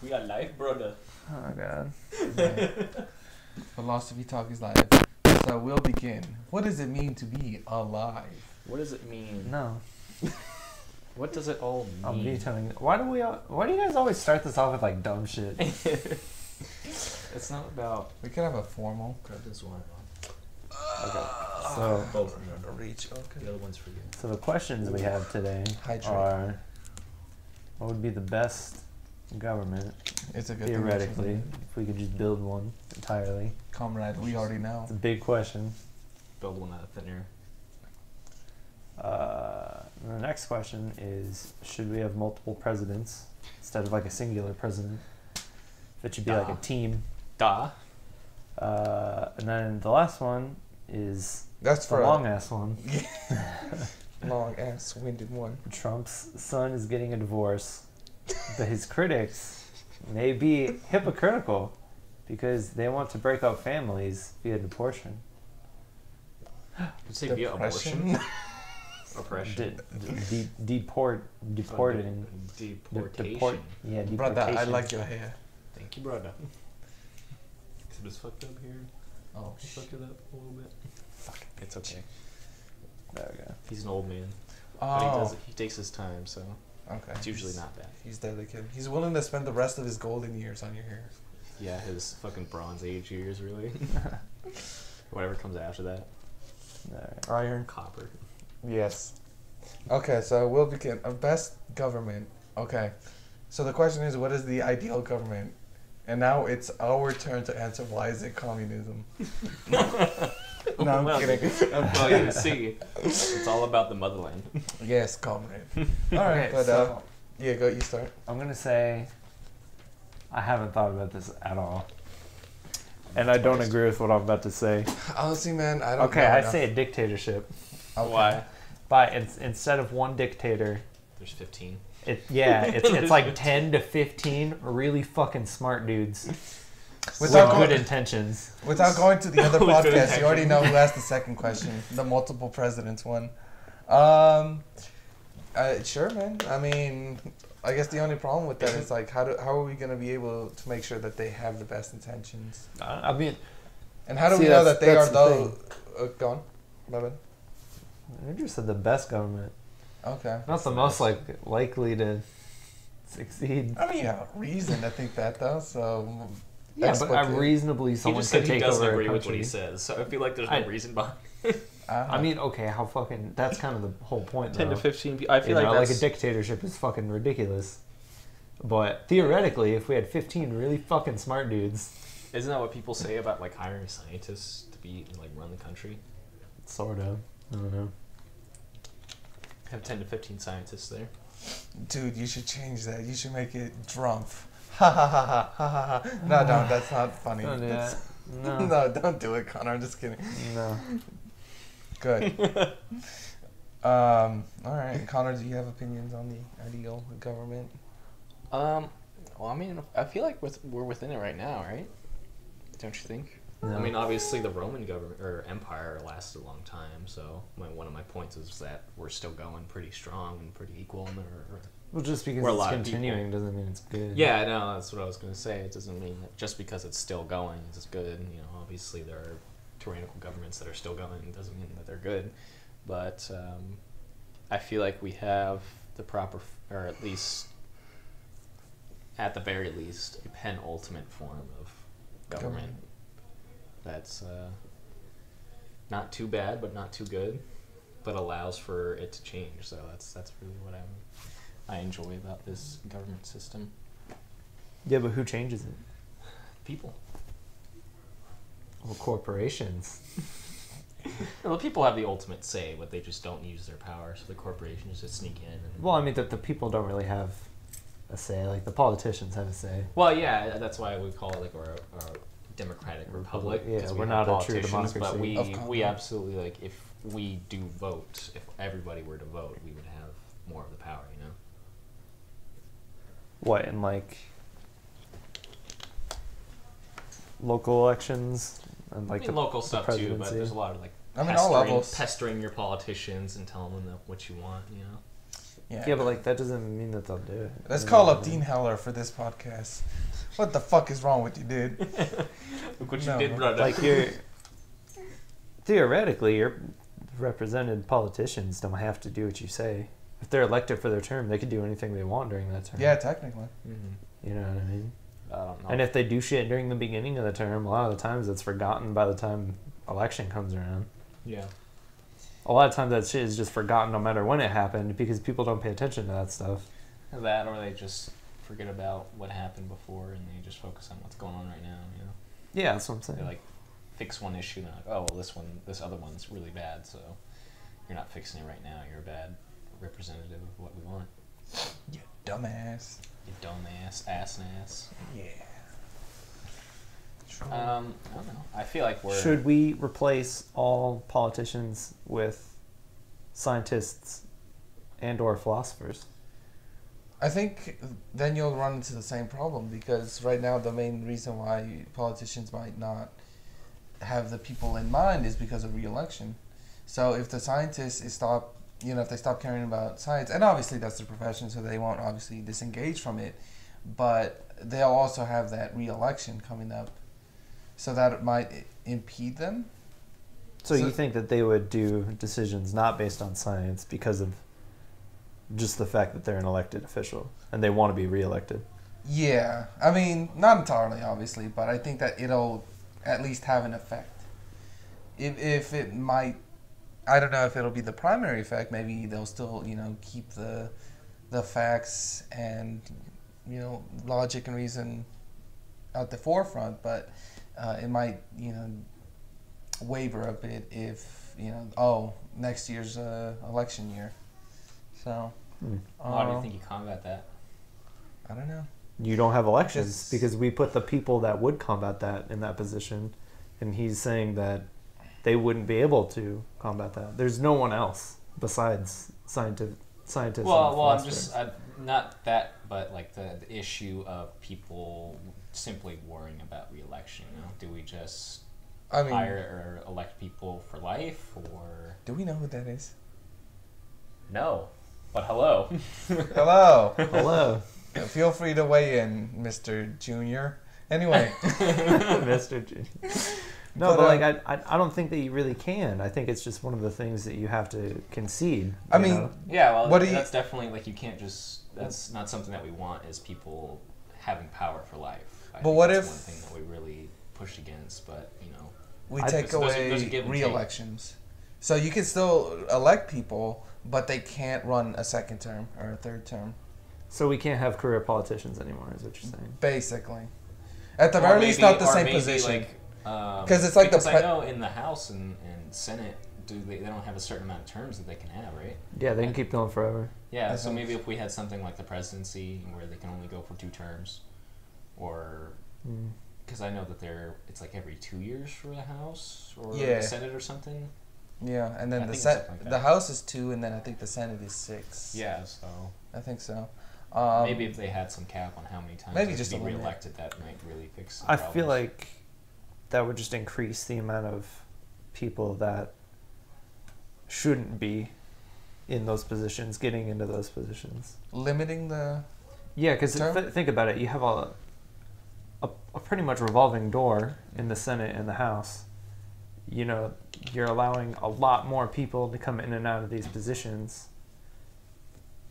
We got life, brother. Oh god. Philosophy talk is live. So we'll begin. What does it mean to be alive? What does it mean? No. What does it all mean? I'm vetoing. Why do you guys always start this off with like dumb shit? It's not about. We could have a formal. Grab this one. Okay. So Both of them. Reach. Okay. The other one's for you. So the questions we have today Hydrate. are: what would be the best government, It's a good theoretically, if we could just build one entirely? Comrade, we already know. It's a big question. Build one out of thin air. The next question is: should we have multiple presidents instead of like a singular president? If it should be like a team. Duh. And then the last one is That's the for long ass one. long ass winded one. Trump's son is getting a divorce, but his critics may be hypocritical because they want to break up families via abortion. You say via abortion? Oppression. Deporting. Deportation. Yeah, deportation. Brother, I like your hair. Thank you, brother. Is it just fucked up here? Oh, Just fucked it up a little bit. fuck. It's okay. There we go. He's an old man. Oh, But he takes his time, so okay. it's usually not bad. He's delicate. He's willing to spend the rest of his golden years on your hair. Yeah, his fucking Bronze Age years, really. Whatever comes after that. Alright. Iron. Copper. Yes. Okay, so we'll begin. Best government. Okay. So the question is, what is the ideal government? And now it's our turn to answer. Why is it communism? No, I'm Well, kidding. Well, you can see, it's all about the motherland. Yes, comrade. All right, Okay, but so yeah, go. You start. I'm gonna say I haven't thought about this at all, and I don't agree with what I'm about to say. Honestly, man, I don't. Okay, know I enough. say a dictatorship. Okay. Why? But instead of one dictator, There's 15. it's like 10 to 15 really fucking smart dudes with Without good going, intentions. without going to the other With good podcast, you already know who asked the second question, the multiple presidents one. Sure, man. I mean, I guess the only problem with that is like, how are we gonna be able to make sure that they have the best intentions? I mean, And how do See, we know that's- that they are that's the those? Go on. My bad. you just said the best government, Okay. not the most likely to succeed. I mean, yeah, reason to think that though. So. Yeah, but explicit. reasonably He someone just could said he take doesn't over agree a with what he country. says, so I feel like there's no reason behind it. I mean, okay, how fucking that's kind of the whole point. 10 though. to 15 people. I feel You like know, that's... like a dictatorship is fucking ridiculous. But theoretically, if we had 15 really fucking smart dudes, Isn't that what people say about like hiring scientists to be like run the country? sort of, I don't know. Have 10 to 15 scientists there. Dude, you should change that. You should make it Drumpf. Ha ha ha ha ha ha ha. No, don't. That's not funny. Don't do that. No, No, don't do it, Connor. I'm just kidding. no. Good. All right, Connor. Do you have opinions on the ideal government? Well, I mean, I feel like we're within it right now, right? Don't you think? No. I mean, obviously the Roman government or empire lasted a long time, so one of my points is that we're still going pretty strong and pretty equal in there. Well, just because We're a it's lot of continuing doesn't mean it's good. Yeah, I know, that's what I was going to say. It doesn't mean that just because it's still going, it's good. You know, obviously there are tyrannical governments that are still going. It doesn't mean that they're good. But I feel like we have the proper, or at least, at the very least, a penultimate form of government. That's not too bad, but not too good, but allows for it to change. So that's really what I enjoy about this government system. Yeah, but who changes it? People. Well, corporations. Well, the people have the ultimate say, but they just don't use their power, so the corporations just sneak in. And, Well, I mean, the people don't really have a say. Like, the politicians have a say. well, yeah, that's why we call it like our democratic republic. Yeah, 'cause we're we not have a true politicians, democracy. But we absolutely, like, if we do vote, if everybody were to vote, we would have more of the power, you know? What, in, like, local elections? And, like, I mean, local the stuff too, but presidency? there's a lot of, like, I mean, all levels. pestering your politicians and telling them what you want, you know? Yeah, but like that doesn't mean that they'll do it. Let's You call know up what I Dean mean? Heller for this podcast. What the fuck is wrong with you, dude? Look what No, you did, bro. brother. Like you're theoretically, your represented politicians don't have to do what you say. If they're elected for their term, they can do anything they want during that term. Yeah, technically. You know what I mean? I don't know. And if they do shit during the beginning of the term, a lot of the times it's forgotten by the time election comes around. Yeah. A lot of times that shit is just forgotten no matter when it happened because people don't pay attention to that stuff. That, or they just forget about what happened before and they just focus on what's going on right now, you know? Yeah, that's what I'm saying. They like fix one issue and they're like, oh, well, this other one's really bad, so you're not fixing it right now. You're a bad representative of what we want. You dumbass. You dumbass, ass. Yeah. I don't know. I feel like we're... Should we replace all politicians with scientists and or philosophers? I think then you'll run into the same problem because right now the main reason why politicians might not have the people in mind is because of re-election. So if the scientists if they stop caring about science, and obviously that's their profession, so they won't obviously disengage from it, but they'll also have that re-election coming up, so that might impede them. So you think that they would do decisions not based on science because of just the fact that they're an elected official and they want to be reelected? Yeah, I mean, not entirely, obviously, but I think that it'll at least have an effect. If it might, I don't know if it'll be the primary effect. Maybe they'll still, keep the facts and, logic and reason at the forefront, but it might, waver a bit if, next year's election year. So, How do you think you combat that? I don't know. You don't have elections Just- because we put the people that would combat that in that position, and he's saying that they wouldn't be able to combat that. There's no one else besides scientists. And Well, I'm philosophers. just not that, but like the issue of people simply worrying about re-election. Do we just I mean, hire or elect people for life, or do we know who that is? no? But hello. Hello. Hello, Feel free to weigh in, Mr. Junior. Anyway. Mr. G. No, But, but like I don't think that you really can. I think it's just one of the things that you have to concede. I you mean, know? Yeah, well, What do you- that's definitely like you can't just. That's not something that we want. Is people having power for life? I But think what that's if- one thing that we really pushed against? But we I- take Those are away give and take. re-elections. So you can still elect people, but they can't run a second term or a third term, So we can't have career politicians anymore, is what you're saying? basically. At the Or very least, maybe- not the or same maybe, position. like, 'Cause it's like the because I pre- know in the House and Senate, they don't have a certain amount of terms that they can have, right? Yeah, they can keep going forever. Yeah, That so sounds- maybe if we had something like the presidency where they can only go for 2 terms, or Mm. because I know that it's like every 2 years for the House or Yeah. the Senate or something. Yeah, and then I the think it's something like the that. House is 2, and then I think the Senate is 6. Yeah, so I think so. maybe if they had some cap on how many times maybe they just could be a limit. reelected, that might really fix. The I feel problems. like that would just increase the amount of people that shouldn't be in those positions getting into those positions. Limiting the Yeah, because Term? think about it. You have a pretty much revolving door in the Senate and the House. You're allowing a lot more people to come in and out of these positions.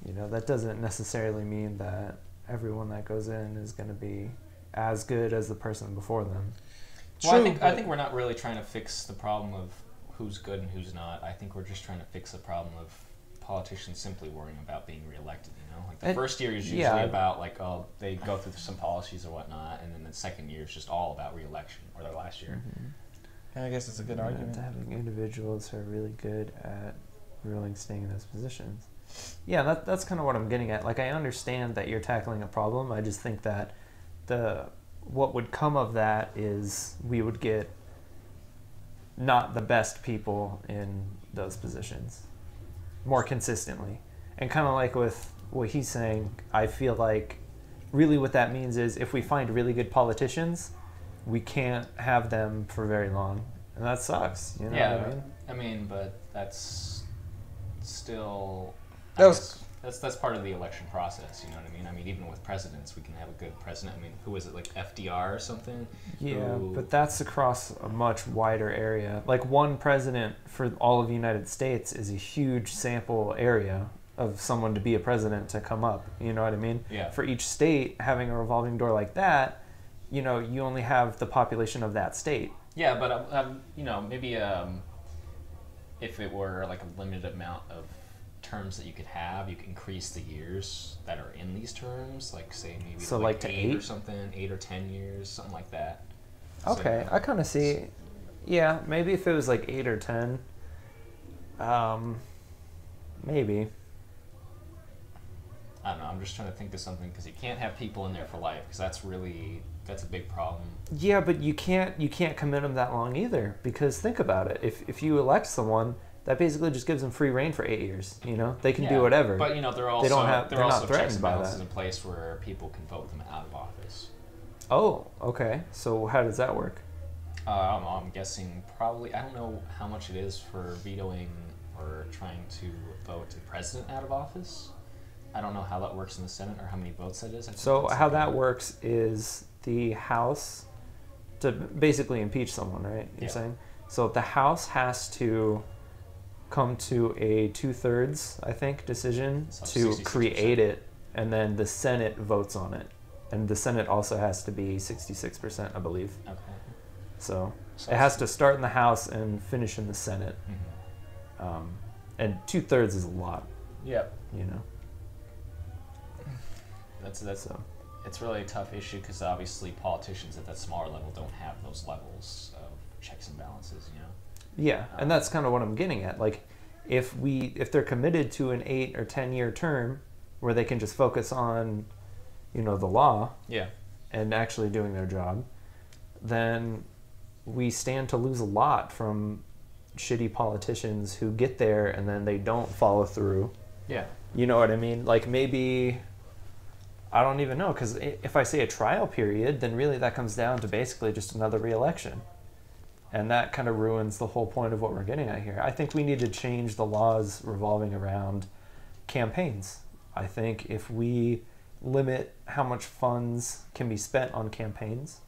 That doesn't necessarily mean that everyone that goes in is going to be as good as the person before them. Well, I True, think we're not really trying to fix the problem of who's good and who's not. I think we're just trying to fix the problem of politicians simply worrying about being reelected. Like the And- first year is usually yeah. about like, oh, they go through some policies or whatnot, and then the second year is just all about reelection, or their last year. I guess it's a good And argument. having individuals who are really good at ruling, staying in those positions. Yeah, that's kind of what I'm getting at. Like, I understand that you're tackling a problem. I just think that what would come of that is we would get not the best people in those positions more consistently. And kind of like with what he's saying, I feel like really what that means is if we find really good politicians, we can't have them for very long. And that sucks. You know Yeah, what I mean? but that's still. That was That's part of the election process. You know what I mean? I mean, even with presidents, we can have a good president. I mean, who was it, like FDR or something? Yeah, but that's across a much wider area. Like one president for all of the United States is a huge sample area of someone to be a president to come up. You know what I mean? Yeah. For each state, having a revolving door like that, you know, you only have the population of that state. Yeah, but you know, maybe if it were like a limited amount of terms that you could have, you could increase the years that are in these terms, like say maybe so like to 8 or something, 8 or 10 years, something like that. Okay, So, I kind of see. Yeah, maybe if it was like 8 or 10, maybe. I don't know. I'm just trying to think of something because you can't have people in there for life because that's a big problem. Yeah, but you can't commit them that long either, because think about it. If you elect someone, that basically just gives them free reign for 8 years. You know, they can do whatever. But you know, there are also they're not checks threatened and by balances that. in place where people can vote them out of office. Oh, okay. So how does that work? I'm guessing probably, I don't know how much it is for vetoing or trying to vote the president out of office. I don't know how that works in the Senate or how many votes that is. I think So that's how something- that works is the House, to basically impeach someone, right? You're Yeah. saying? So the House has to come to a 2/3, I think, decision So to 66%. create it, and then the Senate votes on it. And the Senate also has to be 66%, I believe. Okay. So So it has to start in the House and finish in the Senate. Mhm. And 2/3 is a lot, Yep. you know? That's So it's really a tough issue because obviously politicians at that smaller level don't have those levels of checks and balances, you know. yeah, and that's kind of what I'm getting at. Like, if they're committed to an 8 or 10 year term where they can just focus on, you know, the law Yeah. and actually doing their job, then we stand to lose a lot from shitty politicians who get there and then they don't follow through. Yeah. You know what I mean? Like, maybe, I don't even know, because if I say a trial period, then really that comes down to basically just another re-election. And that kind of ruins the whole point of what we're getting at here. I think we need to change the laws revolving around campaigns. I think if we limit how much funds can be spent on campaigns,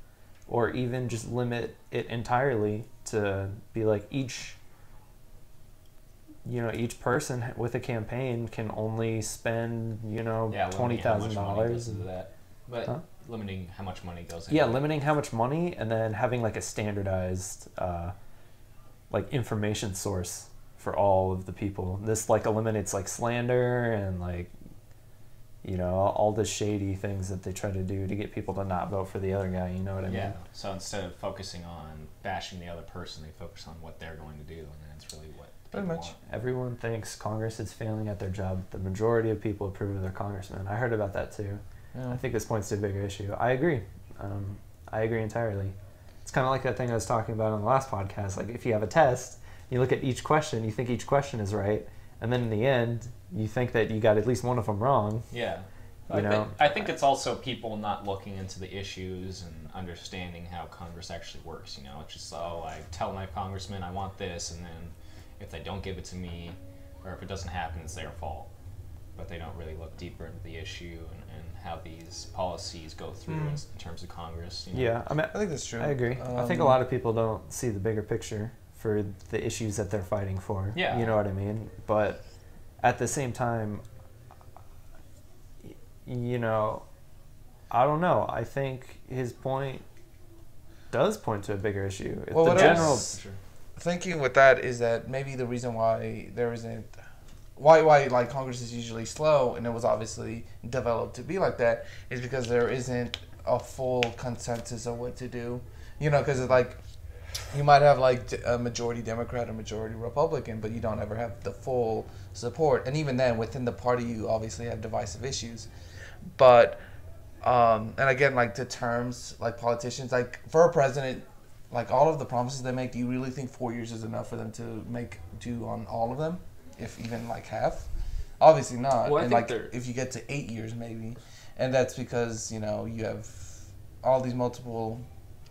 or even just limit it entirely to be like each person with a campaign can only spend, Yeah. $20,000. into that, but Huh? limiting how much money goes into Yeah, it. limiting how much money, and then having like a standardized like information source for all of the people. This like eliminates like slander and like, you know, all the shady things that they try to do to get people to not vote for the other guy. You know what I mean? Yeah. So instead of focusing on bashing the other person, they focus on what they're going to do, and that's really what Pretty people much. want. Everyone thinks Congress is failing at their job. The majority of people approve of their congressman. I heard about that too. Yeah. I think this points to a bigger issue. I agree. I agree entirely. It's kind of like that thing I was talking about on the last podcast. Like, if you have a test, you look at each question, you think each question is right, and then in the end, you think that you got at least one of them wrong. Yeah. You know? I think it's also people not looking into the issues and understanding how Congress actually works. You know, it's just, I tell my congressman I want this, and then if they don't give it to me, or if it doesn't happen, it's their fault. But they don't really look deeper into the issue and how these policies go through in terms of Congress. You know? Yeah, I mean, I think that's true. I agree. I think a lot of people don't see the bigger picture for the issues that they're fighting for. Yeah. You know what I mean? But at the same time, you know, I don't know. I think his point does point to a bigger issue. If Well, the what general, else- thinking with that is that maybe the reason why there isn't why like Congress is usually slow, and it was obviously developed to be like that, is because there isn't a full consensus of what to do. You know, because like you might have like a majority Democrat or majority Republican, but you don't ever have the full support. And even then, within the party, you obviously have divisive issues. But and again, like the terms, like politicians, like for a president, like all of the promises they make, do you really think 4 years is enough for them to do on all of them? If even like half? Obviously not. Well, I and think like if you get to 8 years maybe. And that's because, you know, you have all these multiple,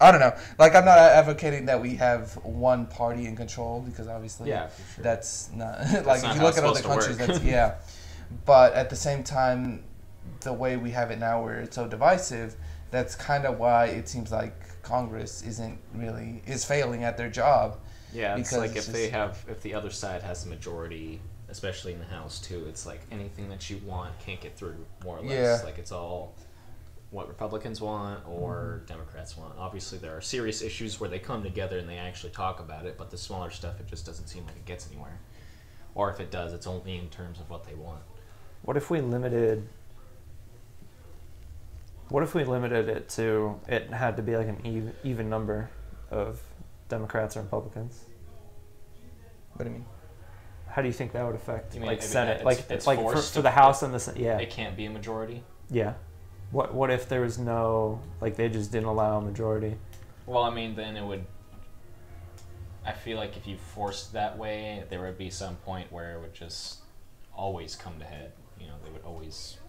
I don't know. Like, I'm not advocating that we have one party in control, because obviously Yeah, for sure. that's not That's like not if you how look it's at other supposed to countries, work. that's yeah. But at the same time, the way we have it now, where it's so divisive, that's kind of why it seems like Congress is failing at their job. Yeah, it's Because like it's if the other side has the majority, especially in the House too, it's like anything that you want can't get through, more or less. Yeah. Like it's all what Republicans want or Democrats want. Obviously, there are serious issues where they come together and they actually talk about it, but the smaller stuff, it just doesn't seem like it gets anywhere. Or if it does, it's only in terms of what they want. What if we limited it to it had to be like an even number of Democrats and Republicans? What do you mean? How do you think that would affect You mean, like I mean, Senate, it's like forced for the House and the Senate? Yeah, It can't be a majority. yeah. What if there was no, like, they just didn't allow a majority? Well, I mean, then it would. I feel like if you forced that way, there would be some point where it would just always come to head. You know, they would always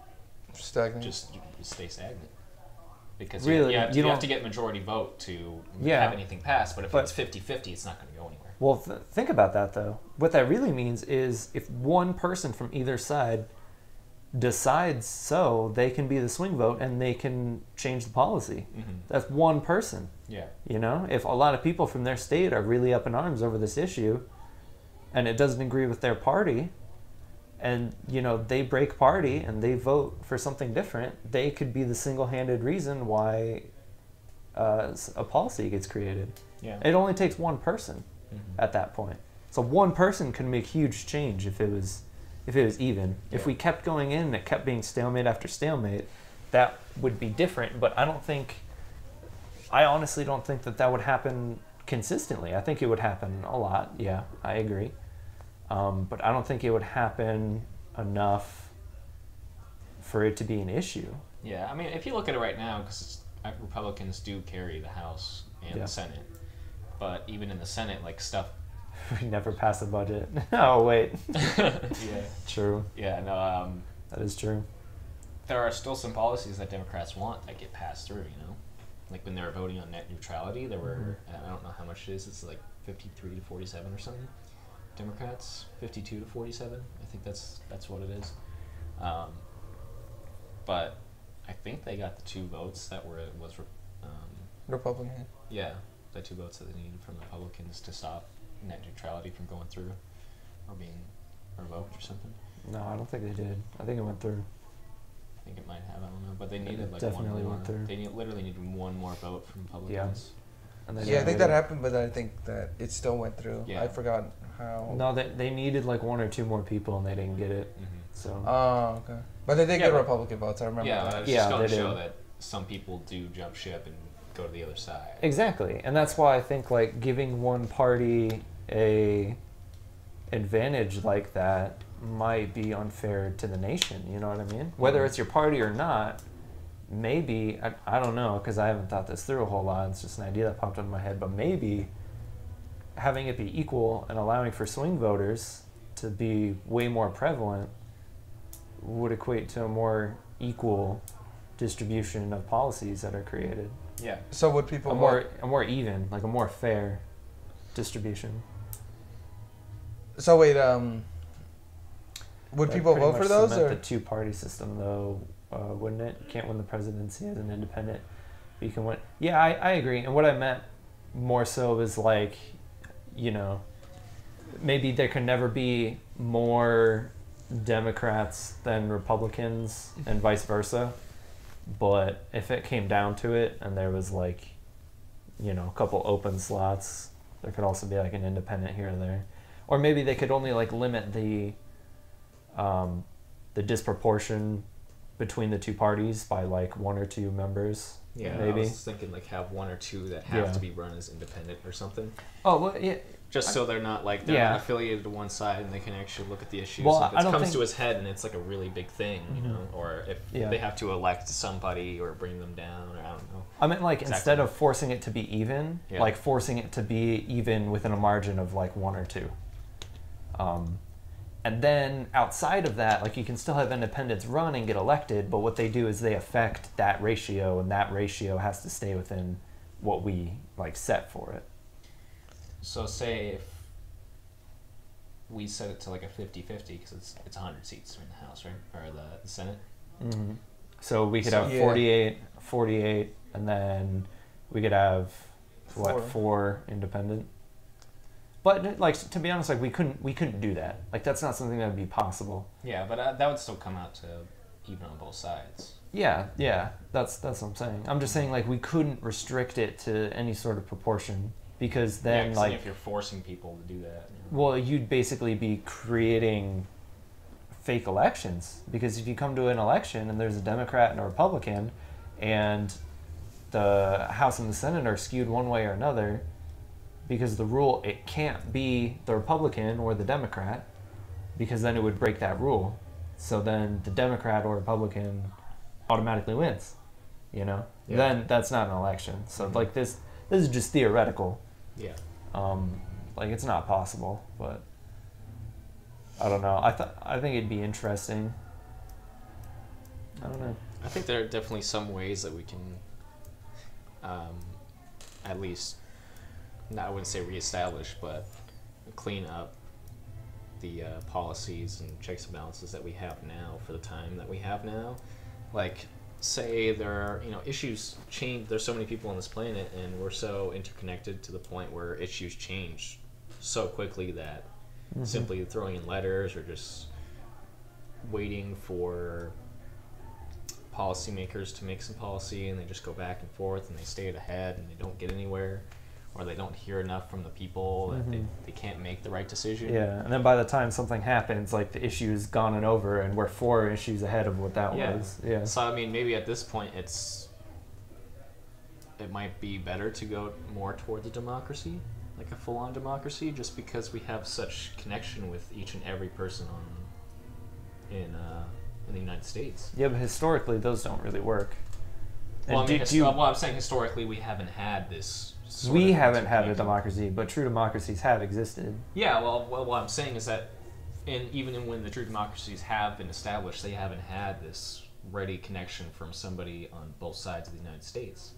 Stagnant. just stay stagnant. Because Really? you have to get majority vote to Yeah. have anything pass, but if But- it's 50-50, it's not going to go anywhere. Well, think about that, though. What that really means is if one person from either side decides so, they can be the swing vote and they can change the policy. Mm-hmm. That's one person. Yeah. You know, if a lot of people from their state are really up in arms over this issue and it doesn't agree with their party, and, you know, they break party and they vote for something different, they could be the single-handed reason why a policy gets created. Yeah. It only takes one person Mm-hmm. at that point. So one person can make huge change if it was even. If Yeah. we kept going in and it kept being stalemate after stalemate, that would be different. But I honestly don't think that would happen consistently. I think it would happen a lot. Yeah, I agree. But I don't think it would happen enough for it to be an issue. Yeah, I mean, if you look at it right now, because Republicans do carry the House and Yeah. the Senate, but even in the Senate, like stuff. We never pass a budget. Oh, wait. Yeah. True. Yeah. No. That is true. There are still some policies that Democrats want that get passed through. You know, like when they were voting on net neutrality, there were I don't know how much it is. It's like 53 to 47 or something. Democrats 52 to 47. I think that's what it is. But I think they got the 2 votes that was Republican. yeah, the 2 votes that they needed from Republicans to stop net neutrality from going through or being revoked or something. No, I don't think they did. I think it went through. I think it might have. I don't know, but they needed It like definitely one more. went through. They literally needed one more vote from Republicans. And they Yeah, I never think did. that happened, but I think that it still went through. Yeah. I forgot how. No, they needed like 1 or 2 more people and they didn't get it. Mm-hmm. So Oh, okay. But they did Yeah, get but- Republican votes. I remember Yeah, that. it's Yeah, just going to they show did. that some people do jump ship and go to the other side. exactly, and that's why I think like giving one party a advantage like that might be unfair to the nation. You know what I mean? Whether it's your party or not, maybe I don't know because I haven't thought this through a whole lot. It's just an idea that popped into my head, but maybe having it be equal and allowing for swing voters to be way more prevalent would equate to a more equal distribution of policies that are created. Yeah. So would people A vote? more even, like a more fair distribution. So wait, would That people pretty vote for much those cement or? the two-party system, though, wouldn't it? You can't win the presidency as an independent, but you can win. Yeah, I agree. And what I meant more so is like, you know, maybe there can never be more Democrats than Republicans and vice versa. But if it came down to it and there was like, you know, a couple open slots, there could also be like an independent here or there. Or maybe they could only like limit the disproportion between the 2 parties by like 1 or 2 members. Yeah, maybe. I was thinking like have 1 or 2 that have Yeah. to be run as independent or something. Oh well, yeah. Just so they're not like they're Yeah. not affiliated to one side and they can actually look at the issues. Well, if I it don't comes think- to his head and it's like a really big thing, you know, or if Yeah. they have to elect somebody or bring them down, or I don't know. I meant like Exactly. instead of forcing it to be even, Yeah. like forcing it to be even within a margin of like 1 or 2. And then outside of that, like you can still have independents run and get elected, but what they do is they affect that ratio, and that ratio has to stay within what we like set for it. So say if we set it to like a 50-50 because it's 100 seats in the House, right? Or the Senate. Mm-hmm. So we could So, have yeah. 48, and then we could have four independent. But like, to be honest, like we couldn't do that. Like that's not something that would be possible. Yeah, but that would still come out to even on both sides. Yeah, that's what I'm saying. I'm just saying like we couldn't restrict it to any sort of proportion because then 'cause like if you're forcing people to do that. well, you'd basically be creating fake elections because if you come to an election and there's a Democrat and a Republican and the House and the Senate are skewed one way or another because the rule it can't be the Republican or the Democrat because then it would break that rule. So then the Democrat or Republican automatically wins, you know? Yeah. Then that's not an election. So like this is just theoretical. Yeah. Like it's not possible, but I don't know. I think it'd be interesting. I don't know. I think there are definitely some ways that we can, at least, I wouldn't say reestablish, but clean up the policies and checks and balances that we have now for the time that we have now. Like, say there are, issues change. There's so many people on this planet, and we're so interconnected to the point where issues change so quickly that simply throwing in letters or just waiting for policymakers to make some policy and they just go back and forth and they stay ahead and they don't get anywhere, or they don't hear enough from the people that they can't make the right decision. Yeah, and then by the time something happens, like the issue is gone and over, and we're 4 issues ahead of what that was. Yeah. So I mean, maybe at this point, it might be better to go more towards a democracy, like a full-on democracy, just because we have such connection with each and every person in the United States. Yeah, but historically, those don't really work. And Well, I mean, well, I'm saying historically, we haven't had this. We haven't had a democracy, but true democracies have existed. Yeah, well, what I'm saying is that, even when the true democracies have been established, they haven't had this ready connection from somebody on both sides of the United States.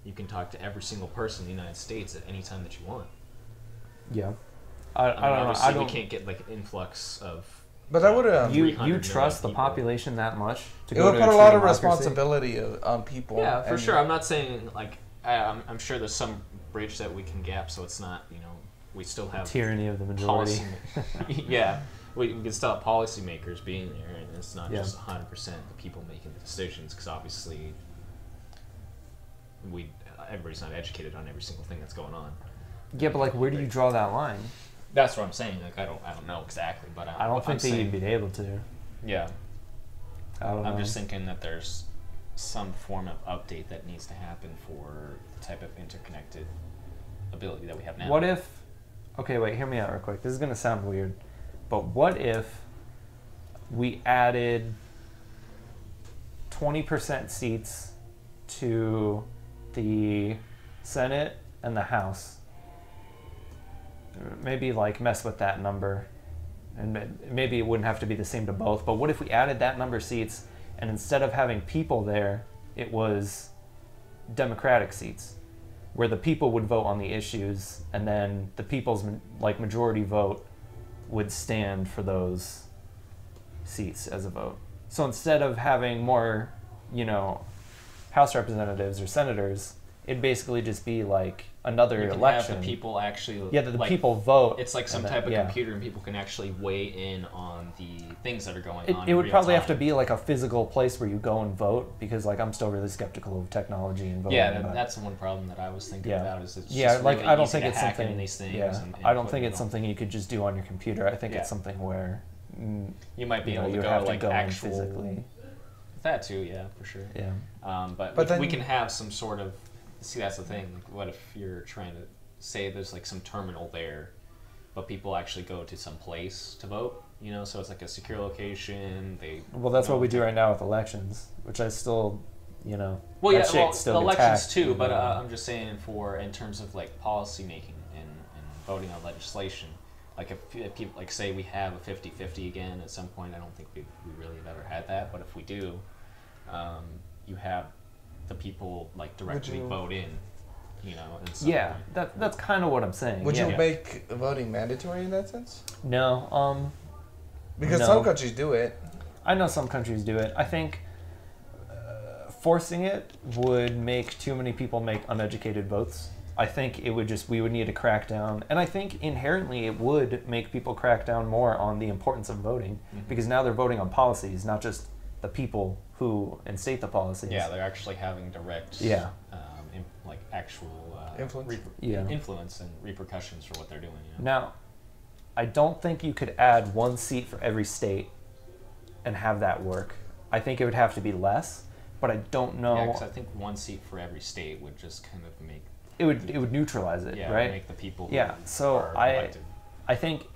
You can talk to every single person in the United States at any time that you want. Yeah, I don't know. Obviously, we can't get like an influx of. But that would You trust the population that much to it go would to put a true lot of democracy? responsibility on people. Yeah, for and- sure. I'm not saying like I'm sure there's some bridge that we can gap, so it's not we still have Tyranny of the majority. Yeah, we can still have policymakers being there, and it's not Yeah. just 100% the people making the decisions, because obviously everybody's not educated on every single thing that's going on. Yeah, but like, where do you draw that line? That's what I'm saying. Like I don't know exactly, but I don't think that you'd be able to. Yeah, I don't know. I'm just thinking that there's some form of update that needs to happen for the type of interconnected ability that we have now. What if... Okay, wait, hear me out real quick. This is going to sound weird, but what if we added 20% seats to the Senate and the House? Maybe like mess with that number, and maybe it wouldn't have to be the same to both, but what if we added that number of seats and instead of having people there, it was Democratic seats where the people would vote on the issues and then the people's majority vote would stand for those seats as a vote. So instead of having more, House representatives or senators, it'd basically just be like another you can election. have the people actually. Yeah, the people vote. It's like some type of computer, and people can actually weigh in on the things that are going on. It would probably have to be like a physical place where you go and vote, because like I'm still really skeptical of technology and voting. Yeah, that's the one problem that I was thinking about. Is it's just really I don't easy think to it's hack something. into these things. Yeah, and I don't put think it it's on. something you could just do on your computer. I think it's something where you might be able to you'd go have like to go in actual. physically. That too, yeah, for sure. Yeah. But then we can have some sort of. See, that's the thing. Like, what if you're trying to say there's like some terminal there, but people actually go to some place to vote? So it's like a secure location. Well, that's what we do right now with elections, which I still, Well, that yeah, shit still gets elections hacked, too. But I'm just saying in terms of like policy making and voting on legislation. Like if people like say we have a 50-50 again at some point, I don't think we really have ever had that. But if we do, you have the people like directly vote in you know. In some Yeah, way. that's kind of what I'm saying. Would yeah. you make voting mandatory in that sense? No, Because No. some countries do it. I know some countries do it. I think forcing it would make too many people make uneducated votes. I think it would we would need to crack down. And I think inherently it would make people crack down more on the importance of voting because now they're voting on policies, not just the people who instate the policies. Yeah, they're actually having direct, Yeah. like actual Influence? influence and repercussions for what they're doing. You know? Now, I don't think you could add one seat for every state and have that work. I think it would have to be less, but I don't know. Yeah, because I think one seat for every state would just kind of make it would neutralize it, yeah, right? make the people who Yeah, so are elected. I think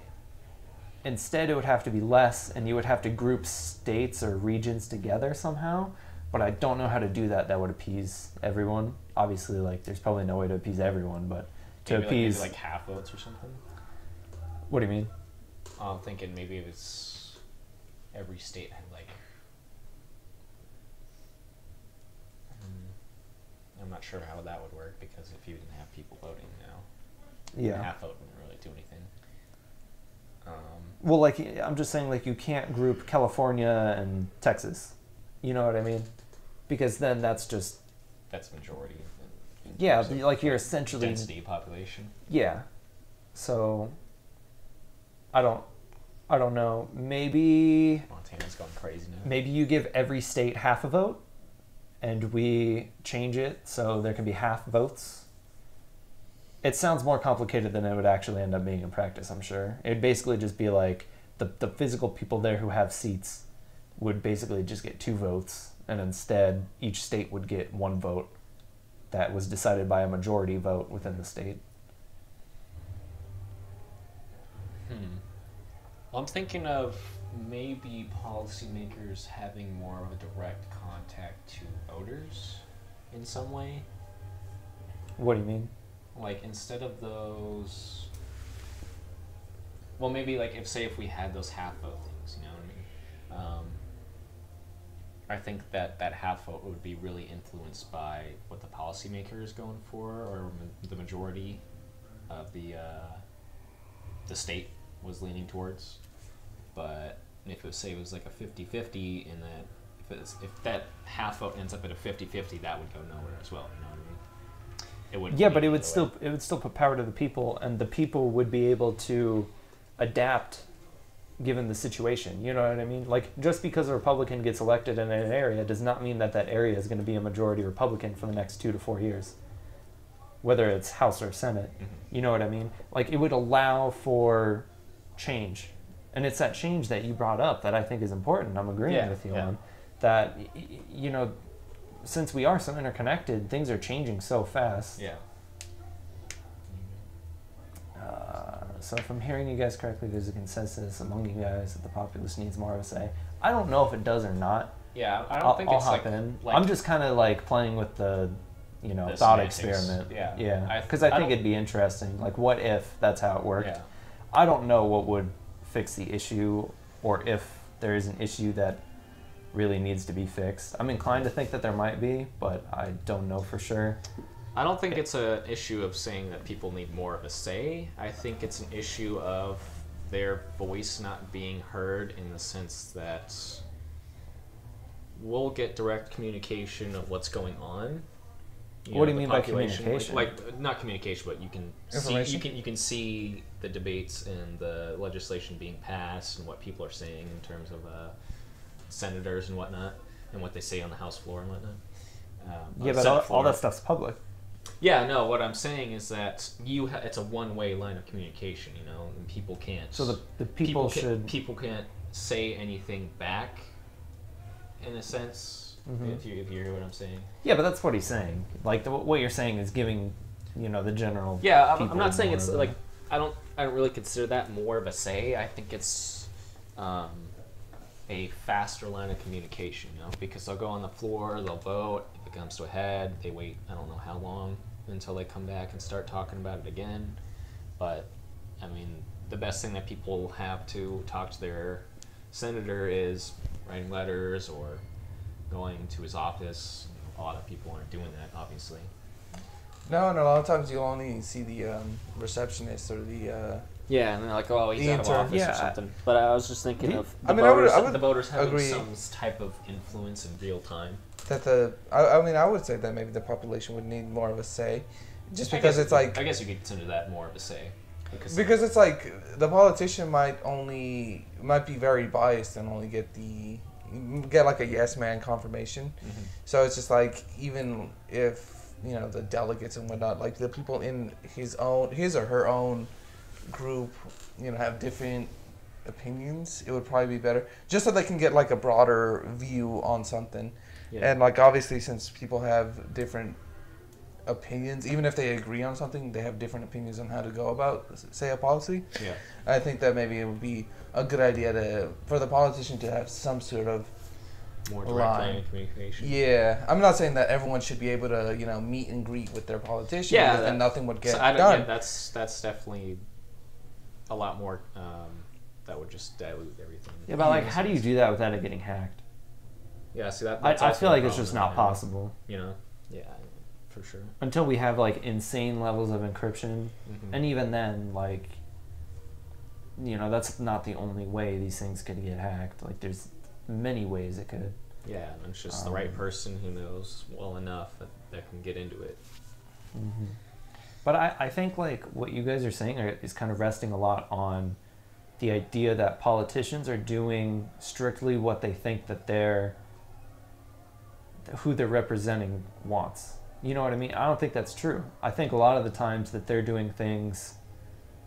instead it would have to be less, and you would have to group states or regions together somehow. But I don't know how to do that would appease everyone. Obviously, like there's probably no way to appease everyone, but to maybe appease like half votes or something. What do you mean? I'm thinking maybe if it's every state had like. I'm not sure how that would work because if you didn't have people voting now, Yeah. half vote wouldn't really do anything. Well, like I'm just saying, like you can't group California and Texas. You know what I mean? Because then that's just that's majority. yeah, So like you're essentially density population. yeah. So I don't know. Maybe Montana's going crazy now. maybe you give every state half a vote, and we change it so there can be half votes. It sounds more complicated than it would actually end up being in practice, I'm sure. It'd basically just be like the physical people there who have seats would basically just get 2 votes, and instead each state would get 1 vote that was decided by a majority vote within the state. Well, I'm thinking of maybe policymakers having more of a direct contact to voters in some way. What do you mean? Like instead of those, well, maybe like if we had those half vote things, you know what I mean? I think that half vote would be really influenced by what the policymaker is going for, or the majority of the state was leaning towards. But if it was like a 50-50, in that if that half vote ends up at a 50-50, that would go nowhere as well. You know what I mean? It would. Yeah, but it would still put power to the people, and the people would be able to adapt given the situation. You know what I mean? Like just because a Republican gets elected in an area does not mean that area is going to be a majority Republican for the next 2 to 4 years, whether it's House or Senate. Mm-hmm. You know what I mean? Like it would allow for change, and it's that change that you brought up that I think is important. I'm agreeing with you on that. You know, since we are so interconnected, things are changing so fast. Yeah. So if I'm hearing you guys correctly, there's a consensus among you guys that the populace needs more of a say. I don't know if it does or not. Yeah, I don't think I'll it's hop like, in. like I'm just kind of like playing with the the thought semantics. experiment. Yeah. Yeah. Because I think don't- it'd be interesting. Like, what if that's how it worked? Yeah. I don't know what would fix the issue, or if there is an issue that really needs to be fixed. I'm inclined to think that there might be, but I don't know for sure. I don't think it's an issue of saying that people need more of a say. I think it's an issue of their voice not being heard, in the sense that we'll get direct communication of what's going on. What do you the mean by population, communication? Like not communication, but you can Information? you can see the debates and the legislation being passed and what people are saying in terms of senators and whatnot, and what they say on the House floor and whatnot. Yeah, but all that stuff's public. Yeah, no. What I'm saying is that it's a one-way line of communication, you know, and people can't. So the people should. People can't say anything back, in a sense. Mhm. If you hear what I'm saying. Yeah, but that's what he's saying. Like what you're saying is giving, the general. Yeah, I'm people not saying more it's of a- like I don't really consider that more of a say. I think it's a faster line of communication, because they'll go on the floor, they'll vote, if it comes to a head, they wait I don't know how long until they come back and start talking about it again. But I mean, the best thing that people have to talk to their senator is writing letters or going to his office. A lot of people aren't doing that, obviously. No, and a lot of times you'll only see the receptionist or the. Yeah, and they're like, oh, he's The out of intern. office Yeah. or something. But I was just thinking of the I mean, I voters, would the voters having agree. some type of influence in real time. That I mean, I would say that maybe the population would need more of a say, just because it's like. I guess you could consider that more of a say. Because it's like the politician might be very biased and only get like a yes man confirmation. Mm-hmm. So it's just like, even if the delegates and whatnot, like the people in his or her own group, have different opinions, it would probably be better just so they can get like a broader view on something. Yeah. And like, obviously, since people have different opinions, even if they agree on something, they have different opinions on how to go about, say, a policy. Yeah. I think that maybe it would be a good idea for the politician to have some sort of more direct line of communication. Yeah, I'm not saying that everyone should be able to meet and greet with their politician, because then nothing would get done. Yeah, that's definitely a lot more. That would just dilute everything. Yeah, but like, how do you do that without it getting hacked? Yeah, see that. I feel like it's just not possible. Yeah, for sure. Until we have like insane levels of encryption, Mm-hmm. and even then, like, that's not the only way these things could get hacked. Like, there's many ways it could. Yeah, and it's just the right person who knows well enough that can get into it. Mm-hmm. But I think like what you guys are saying is kind of resting a lot on the idea that politicians are doing strictly what they think that who they're representing wants. You know what I mean? I don't think that's true. I think a lot of the times that they're doing things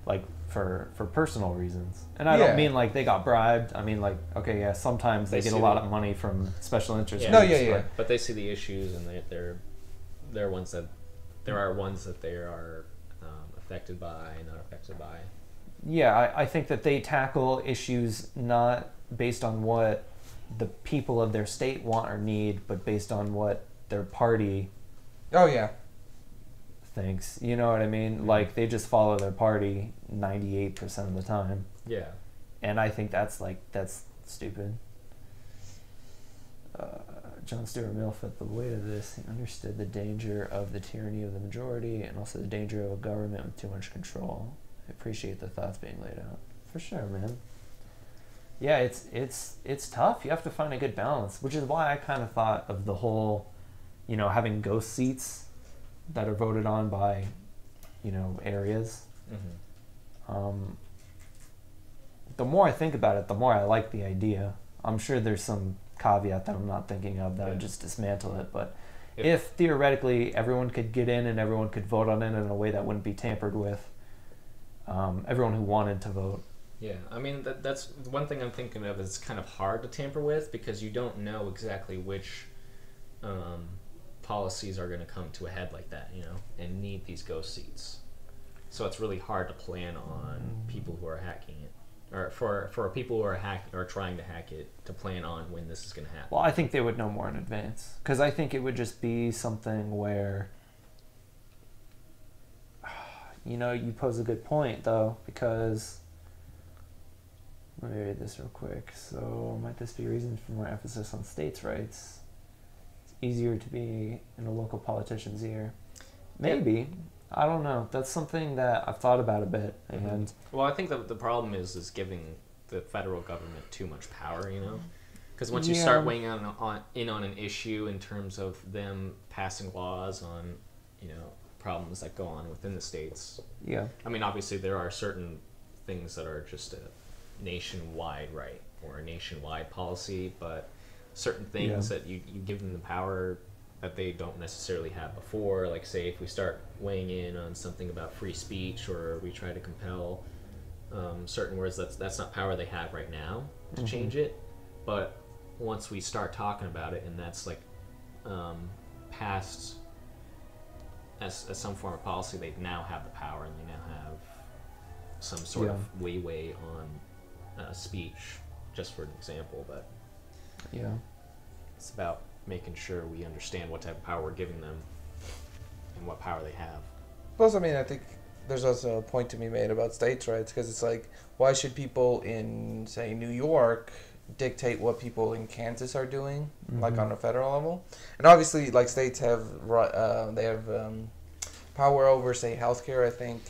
like for personal reasons. And I don't mean like they got bribed. I mean like, okay, yeah, sometimes they get a lot of money from special interest groups. Yeah. But they see the issues, and they're ones that there are ones that they are affected by, not affected by. Yeah, I think that they tackle issues not based on what the people of their state want or need, but based on what their party thinks. You know what I mean? Mm-hmm. Like, they just follow their party 98% of the time. Yeah. And I think that's stupid. John Stuart Mill felt the weight of this. He understood the danger of the tyranny of the majority and also the danger of a government with too much control. I appreciate the thoughts being laid out. For sure, man. Yeah, it's tough. You have to find a good balance, which is why I kind of thought of the whole, having ghost seats that are voted on by, areas. Mm-hmm. The more I think about it, the more I like the idea. I'm sure there's some caveat that I'm not thinking of that would just dismantle it, but if theoretically everyone could get in and everyone could vote on it in a way that wouldn't be tampered with, everyone who wanted to vote. Yeah, I mean, that's one thing I'm thinking of. Is kind of hard to tamper with because you don't know exactly which policies are going to come to a head like that, and need these ghost seats. So it's really hard to plan on people who are hacking it, or for people who are trying to hack it, to plan on when this is going to happen. Well, I think they would know more in advance, because I think it would just be something where, you pose a good point though, because let me read this real quick. So, might this be reasons for more emphasis on states' rights? It's easier to be in a local politician's ear. Maybe. Yeah. I don't know. That's something that I've thought about a bit. And well, I think the problem is giving the federal government too much power, Because once you start weighing in on an issue in terms of them passing laws on, problems that go on within the states. Yeah. I mean, obviously there are certain things that are just a nationwide right or a nationwide policy, but certain things that you give them the power that they don't necessarily have before, like say if we start weighing in on something about free speech, or we try to compel certain words, that's not power they have right now to change it. But once we start talking about it, and that's like passed as some form of policy, they now have the power, and they now have some sort of leeway on speech, just for an example. But it's about making sure we understand what type of power we're giving them and what power they have. Plus, I mean, I think there's also a point to be made about states' rights, because it's like, why should people in, say, New York dictate what people in Kansas are doing, like on a federal level? And obviously, like, states have power over, say, healthcare. I think.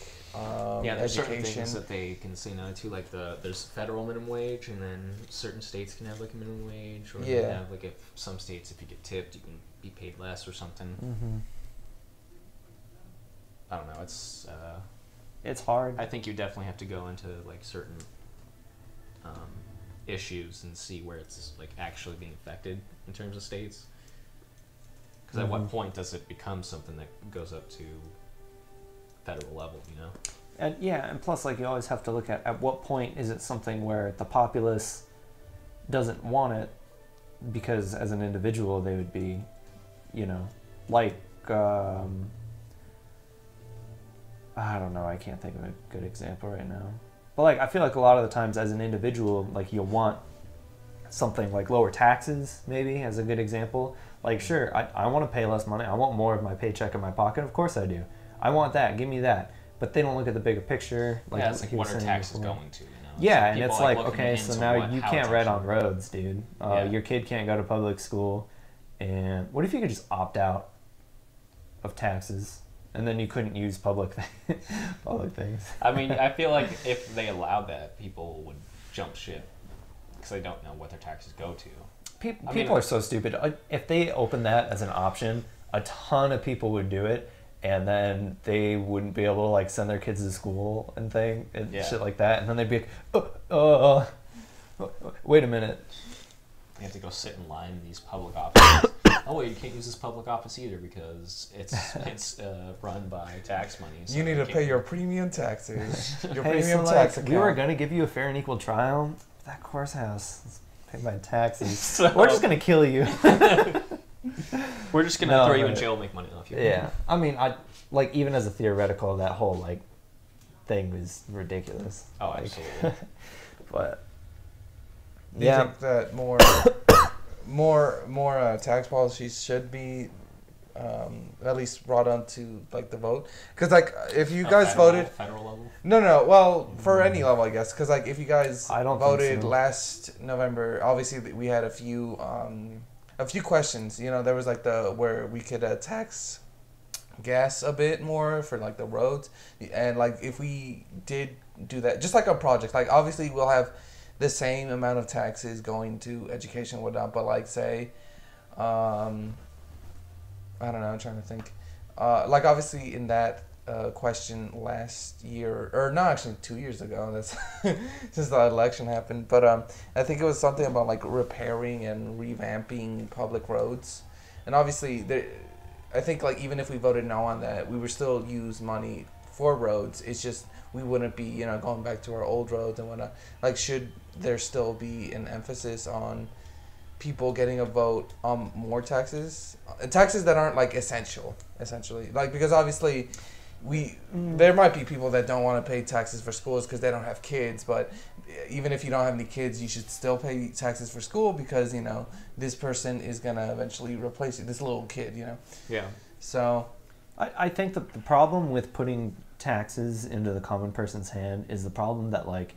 Yeah, there's certain education. things that they can say no to, like there's federal minimum wage, and then certain states can have like a minimum wage, or they have like if some states, if you get tipped, you can be paid less or something. Mm-hmm. I don't know. It's hard. I think you definitely have to go into like certain issues and see where it's like actually being affected in terms of states. Because at what point does it become something that goes up to federal level, you know? And yeah, and plus, like, you always have to look at what point is it something where the populace doesn't want it because as an individual they would be, you know, like, I don't know, I can't think of a good example right now. But, like, I feel like a lot of the times as an individual, like, you'll want something like lower taxes, maybe, as a good example. Like, sure, I want to pay less money. I want more of my paycheck in my pocket. Of course I do. I want that. Give me that. But they don't look at the bigger picture. Like, yeah, it's like what are taxes going to, you know? Yeah, and it's like, okay, so now you can't ride on roads, dude. Your kid can't go to public school. And what if you could just opt out of taxes? And then you couldn't use public things. I mean, I feel like if they allowed that, people would jump ship because they don't know what their taxes go to. People are so stupid. If they opened that as an option, a ton of people would do it, and then they wouldn't be able to like send their kids to school and shit like that. And then they'd be like, wait a minute. You have to go sit in line in these public offices. Oh wait, you can't use this public office either because it's run by tax money. So you need to pay your premium taxes. Your hey, premium so tax like, account. we were gonna give you a fair and equal trial. That courthouse is paid by taxes. So, we're just gonna kill you. We're just gonna throw you in jail and make money off you. Yeah, I mean, like even as a theoretical, that whole like thing was ridiculous. Oh, like, absolutely. But do you think that more tax policies should be at least brought onto like the vote? Because like if you guys voted federal level. No. Well, for any level, I guess. Because like if you guys voted so. last November, obviously we had a few questions. You know, there was like where we could tax gas a bit more for like the roads, and like if we did do that, just like a project, like obviously we'll have the same amount of taxes going to education and whatnot, but like say, I don't know, I'm trying to think, like obviously in that question last year, or no, actually 2 years ago, that's since the election happened, but I think it was something about like repairing and revamping public roads, and obviously I think like even if we voted no on that, we would still use money for roads. It's just we wouldn't be, you know, going back to our old roads and whatnot. Like, should there still be an emphasis on people getting a vote on more taxes that aren't like essentially, like, because obviously there might be people that don't want to pay taxes for schools because they don't have kids, but even if you don't have any kids, you should still pay taxes for school because, you know, this person is gonna eventually replace you, this little kid, you know. Yeah. So I think that the problem with putting taxes into the common person's hand is the problem that, like,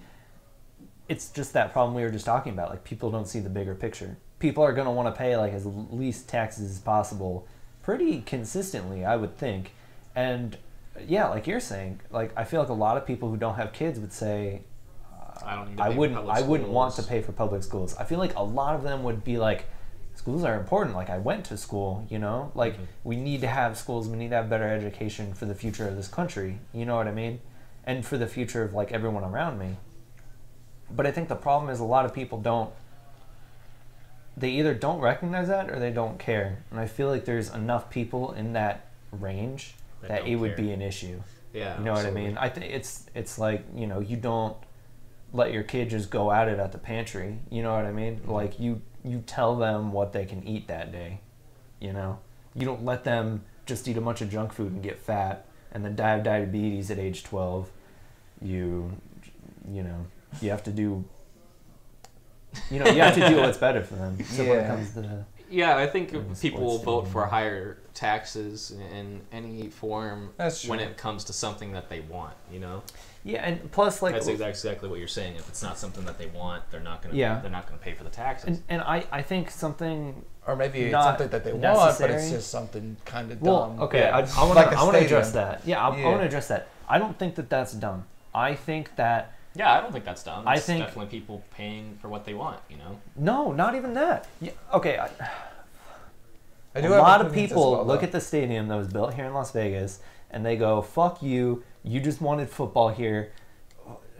it's just that problem we were just talking about. Like, people don't see the bigger picture. People are going to want to pay, like, as least taxes as possible pretty consistently, I would think. And, yeah, like you're saying, like, I feel like a lot of people who don't have kids would say, I wouldn't want to pay for public schools. I feel like a lot of them would be like, schools are important. Like, I went to school, you know? Like, we need to have schools. We need to have better education for the future of this country. You know what I mean? And for the future of, like, everyone around me. But I think the problem is a lot of people they either don't recognize that or they don't care. And I feel like there's enough people in that range that it would be an issue. Yeah, you know absolutely. what I mean? I think it's like, you know, you don't let your kid just go at it at the pantry. You know what I mean? Like, you tell them what they can eat that day, you know? You don't let them just eat a bunch of junk food and get fat and then die of diabetes at age 12. You know, you have to do, you have to do what's better for them. So when it comes to I think people will vote for higher taxes in any form when it comes to something that they want, you know? Yeah, and plus, like, that's exactly what you're saying. If it's not something that they want, they're not gonna pay for the taxes. And I think something Or maybe it's not something that they want, but it's necessary. just something kind of Well, dumb. okay, Yeah. I want Like a to address stadium. that. Yeah, I Yeah. want to address that. I don't think that that's dumb. I think that Yeah, I don't think that's dumb. I It's think- definitely people paying for what they want, you know? no, not even that. Yeah, okay, I a do have lot of opinions as people well, look though. at the stadium that was built here in Las Vegas and they go, "Fuck you! You just wanted football here.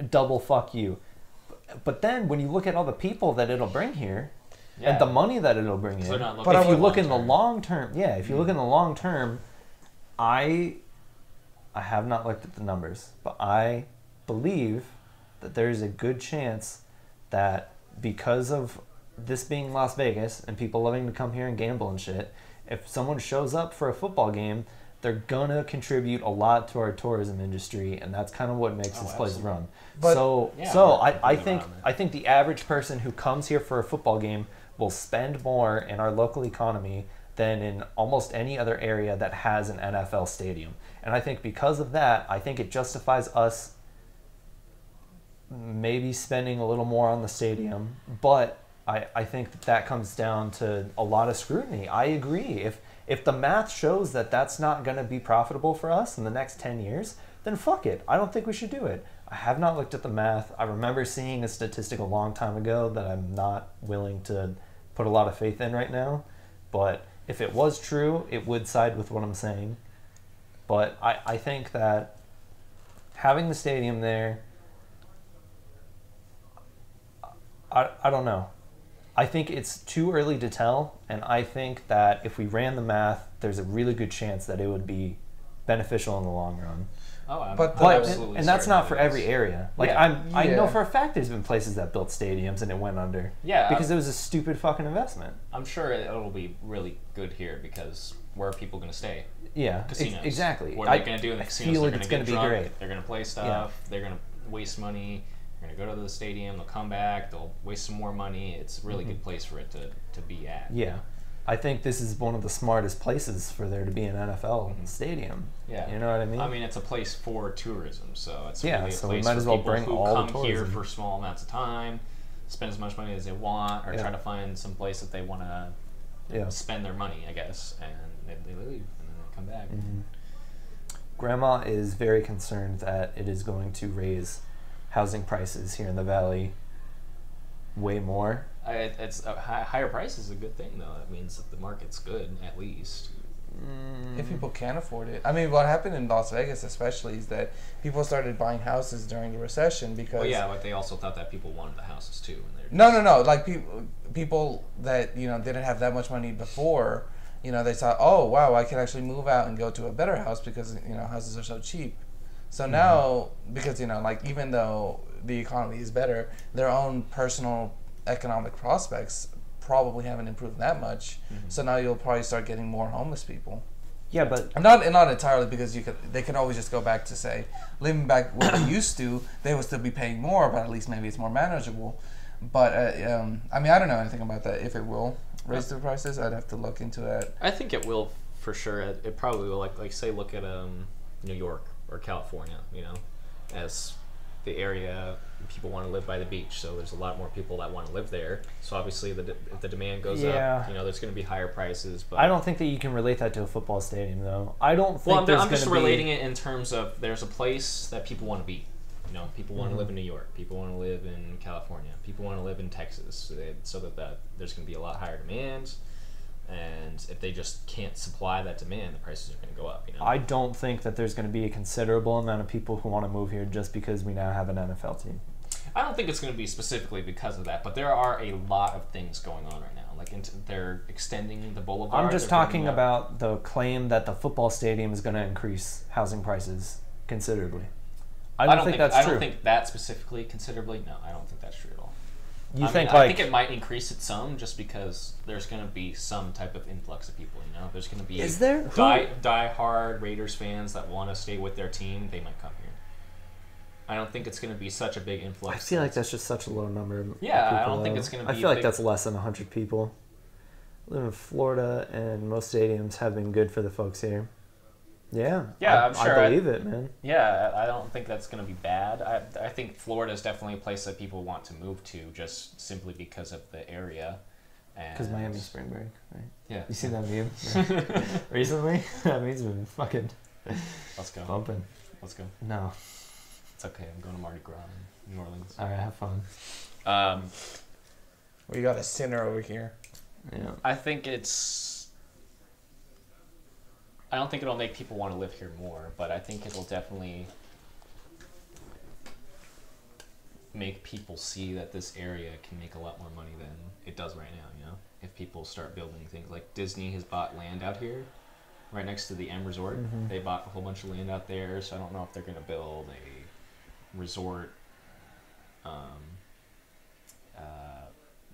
Double fuck you." But then when you look at all the people that it'll bring here Yeah. and the money that it'll bring So they're in, not But I if you would- look in the long-term. long term, yeah, if you look in the long term, I have not looked at the numbers, but I believe that there's a good chance that because of this being Las Vegas and people loving to come here and gamble and shit, if someone shows up for a football game, they're gonna contribute a lot to our tourism industry, and that's kind of what makes Oh, this place absolutely. run. But- so, Yeah, so I'm I completely think around I think the average person who comes here for a football game will spend more in our local economy than in almost any other area that has an NFL stadium. And I think because of that, I think it justifies us maybe spending a little more on the stadium, but I think that comes down to a lot of scrutiny. I agree. If the math shows that that's not going to be profitable for us in the next 10 years, then fuck it. I don't think we should do it. I have not looked at the math. I remember seeing a statistic a long time ago that I'm not willing to put a lot of faith in right now. But if it was true, it would side with what I'm saying. But I think that having the stadium there, I don't know. I think it's too early to tell, and I think that if we ran the math, there's a really good chance that it would be beneficial in the long run. Oh, I'm But- But absolutely and that's certain not that for it every is. area. Like Yeah. I know Yeah. for a fact there's been places that built stadiums and it went under. Yeah, Because it was a stupid fucking investment. I'm sure it'll be really good here because where are people going to stay? Yeah, Casinos. exactly. What are they going to do in the I casinos? feel They're like it's going going to to get be drunk. great. They're going to play stuff. They're going to waste money. They're going to go to the stadium. They'll come back. They'll waste some more money. It's a really good place for it to be at. Yeah. I think this is one of the smartest places for there to be an NFL Mhm. stadium. Yeah. You know what I mean? I mean, it's a place for tourism, so it's Yeah, really a so we place might for as well people bring who all the come here tourism. for small amounts of time, spend as much money as they want, or Yeah. try to find some place that they want to Yeah. spend their money, I guess, and they leave and then they come back. Mhm. Grandma is very concerned that it is going to raise housing prices here in the valley way more. It's a higher price is a good thing, though. It means that the market's good, at least. If people can't afford it. I mean, what happened in Las Vegas especially is that people started buying houses during the recession because... Well, yeah, but they also thought that people wanted the houses, too. And they're No. Like, people that, didn't have that much money before, they thought, oh, wow, I can actually move out and go to a better house because, houses are so cheap. So now, because, like, even though the economy is better, their own personal economic prospects probably haven't improved that much. So now you'll probably start getting more homeless people. Yeah, but Not entirely because they can always just go back to say living back where they used to, they would still be paying more, but at least maybe it's more manageable. But I mean, I don't know anything about that. If it will raise the prices, I'd have to look into that. I think it will for sure. It probably will. Like say, look at New York or California. As the area people want to live by the beach, so there's a lot more people that want to live there. So obviously, if the demand goes Yeah. up, there's going to be higher prices. But I don't think that you can relate that to a football stadium, though. I don't think well, there's I'm just gonna be- relating it in terms of there's a place that people want to be. People want to live in New York. People want to live in California. People want to live in Texas. So that there's going to be a lot higher demand. And if they just can't supply that demand, the prices are going to go up. I don't think that there's going to be a considerable amount of people who want to move here just because we now have an NFL team. I don't think it's going to be specifically because of that, but there are a lot of things going on right now. Like they're extending the boulevard. I'm just they're talking putting up- about the claim that the football stadium is going to increase housing prices considerably. I don't think that's true. I don't think that specifically considerably. No, I don't think that's true at all. You I think mean, I like think it might increase it some, just because there's going to be some type of influx of people. There's going to be Is there? Who- die-hard Raiders fans that want to stay with their team. They might come here. I don't think it's going to be such a big influx. I feel like that's just such a low number. Of Yeah, I people, don't think though. it's gonna I be feel like big. that's less than 100 people. I live in Florida, and most stadiums have been good for the folks here. Yeah, Yeah, I'm sure. I believe it, man. Yeah, I don't think that's going to be bad. I think Florida is definitely a place that people want to move to just simply because of the area. Because Miami spring break, right? Yeah. You seen that meme recently? That meme's been fucking Let's go. bumping. Let's go. No. It's okay. I'm going to Mardi Gras in New Orleans. All right, have fun. We got a sinner over here. Yeah. I think I don't think it'll make people want to live here more, but I think it'll definitely make people see that this area can make a lot more money than it does right now, you know? If people start building things. Like Disney has bought land out here, right next to the M Resort. Mm-hmm. They bought a whole bunch of land out there, so I don't know if they're going to build a resort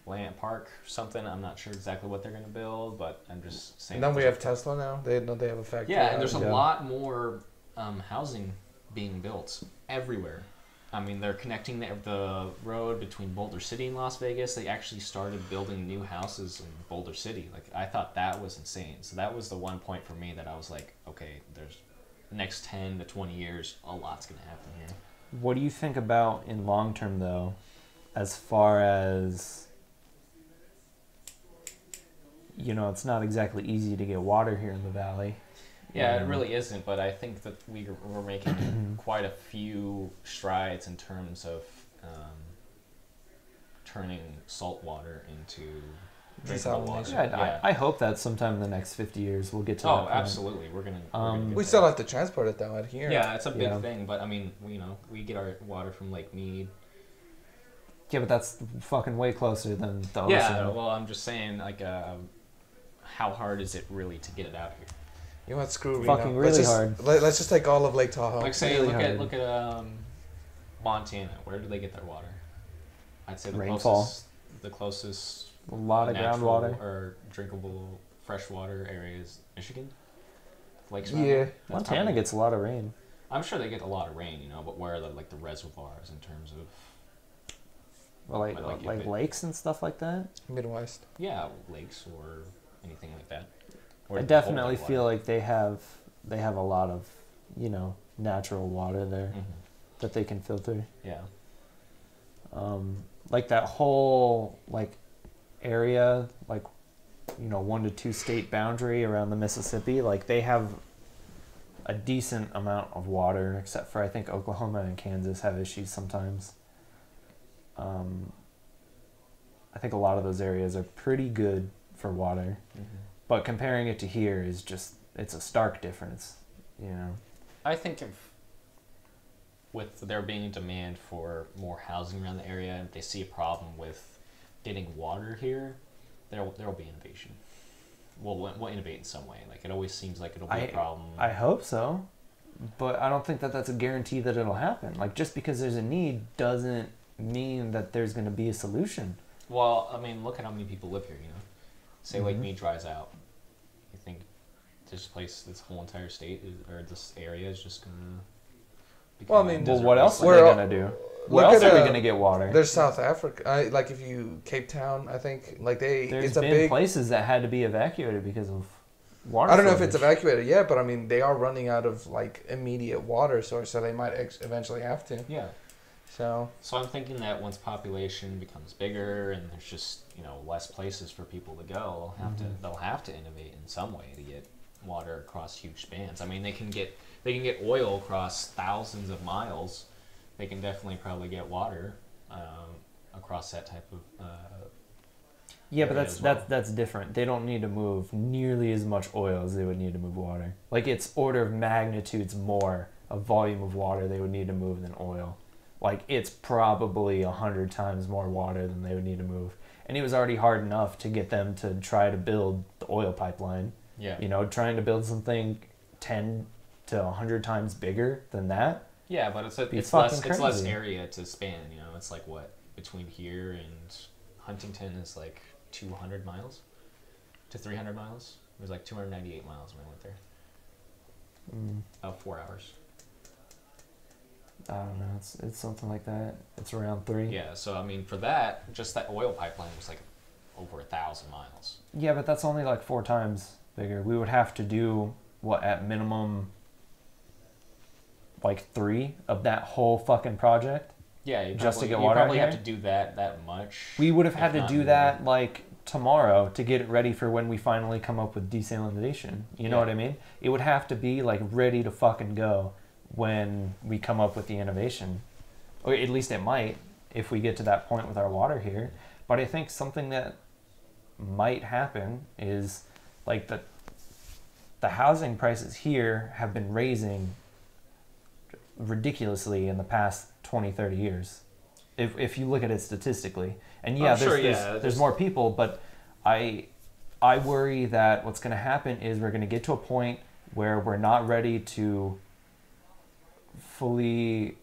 land park or something. I'm not sure exactly what they're going to build, but I'm just saying. And then we have Tesla now. They have a factory. Yeah, and there's a Yeah. lot more housing being built everywhere. I mean, they're connecting the road between Boulder City and Las Vegas. They actually started building new houses in Boulder City. Like, I thought that was insane. So that was the one point for me that I was like, okay, there's next 10 to 20 years, a lot's going to happen here. What do you think about in long term though, as far as, you know, it's not exactly easy to get water here in the valley. Yeah, it really isn't, but I think that we're making quite a few strides in terms of turning salt water into drinkable water. Yeah, I hope that sometime in the next 50 years we'll get to that Oh, point. absolutely. We're gonna get We there. still have to transport it though out here. Yeah, it's a big Yeah. thing, but I mean, we get our water from Lake Mead. Yeah, but that's fucking way closer than the ocean. Yeah, well, I'm just saying, like, how hard is it really to get it out here? You know what? Screw Fucking Reno. really let's hard. Let's just take all of Lake Tahoe. Like, say, really look hard. at Montana. Where do they get their water? I'd say Rainfall. the closest A lot of natural groundwater. or drinkable freshwater area is Michigan. Lakes around Yeah. there. That's Montana probably- gets a lot of rain. I'm sure they get a lot of rain, but where are the reservoirs in terms of Well, like lakes and stuff like that. Midwest. lakes or anything like that? I definitely feel like they have a lot of, natural water there that they can filter. Yeah. Like that whole area, 1 to 2 state boundary around the Mississippi, they have a decent amount of water, except for I think Oklahoma and Kansas have issues sometimes. I think a lot of those areas are pretty good for water, but comparing it to here is it's a stark difference, I think with there being a demand for more housing around the area, if they see a problem with getting water here, there'll be innovation. We'll innovate in some way. Like, it always seems like it'll be a problem. I hope so, but I don't think that that's a guarantee that it'll happen. Like, just because there's a need doesn't mean that there's going to be a solution. Well, I mean, look at how many people live here, Say Lake Mead dries out. You think this whole entire state or this area is just going to become Well, I mean, Well, what else are We're they all- going to do? Look Where else at, are we going to get water? There's South Africa. Cape Town, I think. There's It's a been big. places that had to be evacuated because of water. I don't know if it's shortage. evacuated yet, but I mean, they are running out of immediate water source, so they might eventually have to. Yeah. So So I'm thinking that once population becomes bigger and there's just less places for people to go, they'll have to innovate in some way to get water across huge spans. I mean, they can get oil across thousands of miles. They can definitely probably get water across that type of. Yeah, but area as well. that's different. They don't need to move nearly as much oil as they would need to move water. Like, it's order of magnitudes more of volume of water they would need to move than oil. Like, it's probably 100 times more water than they would need to move. And it was already hard enough to get them to try to build the oil pipeline. Yeah. Trying to build something 10 to 100 times bigger than that. Yeah, but it's Be less fucking less crazy. area to span. It's like what between here and Huntington is like 200 miles to 300 miles. It was like 298 miles when I went there. About 4 hours. I don't know. It's something like that. It's around 3. Yeah, so I mean, for that, just that oil pipeline was like over 1,000 miles. Yeah, but that's only 4 times bigger. We would have to do at minimum 3 of that whole fucking project. Yeah, Just to get you water probably here? have to do that much. We would have had if to not do more. that tomorrow to get it ready for when we finally come up with desalination. You know what I mean? It would have to be like ready to fucking go when we come up with the innovation. Or at least it might if we get to that point with our water here. But I think something that might happen is like the housing prices here have been raising ridiculously in the past 20, 30 years. If you look at it statistically. And there's more people, but I worry that what's going to happen is we're going to get to a point where we're not ready to fully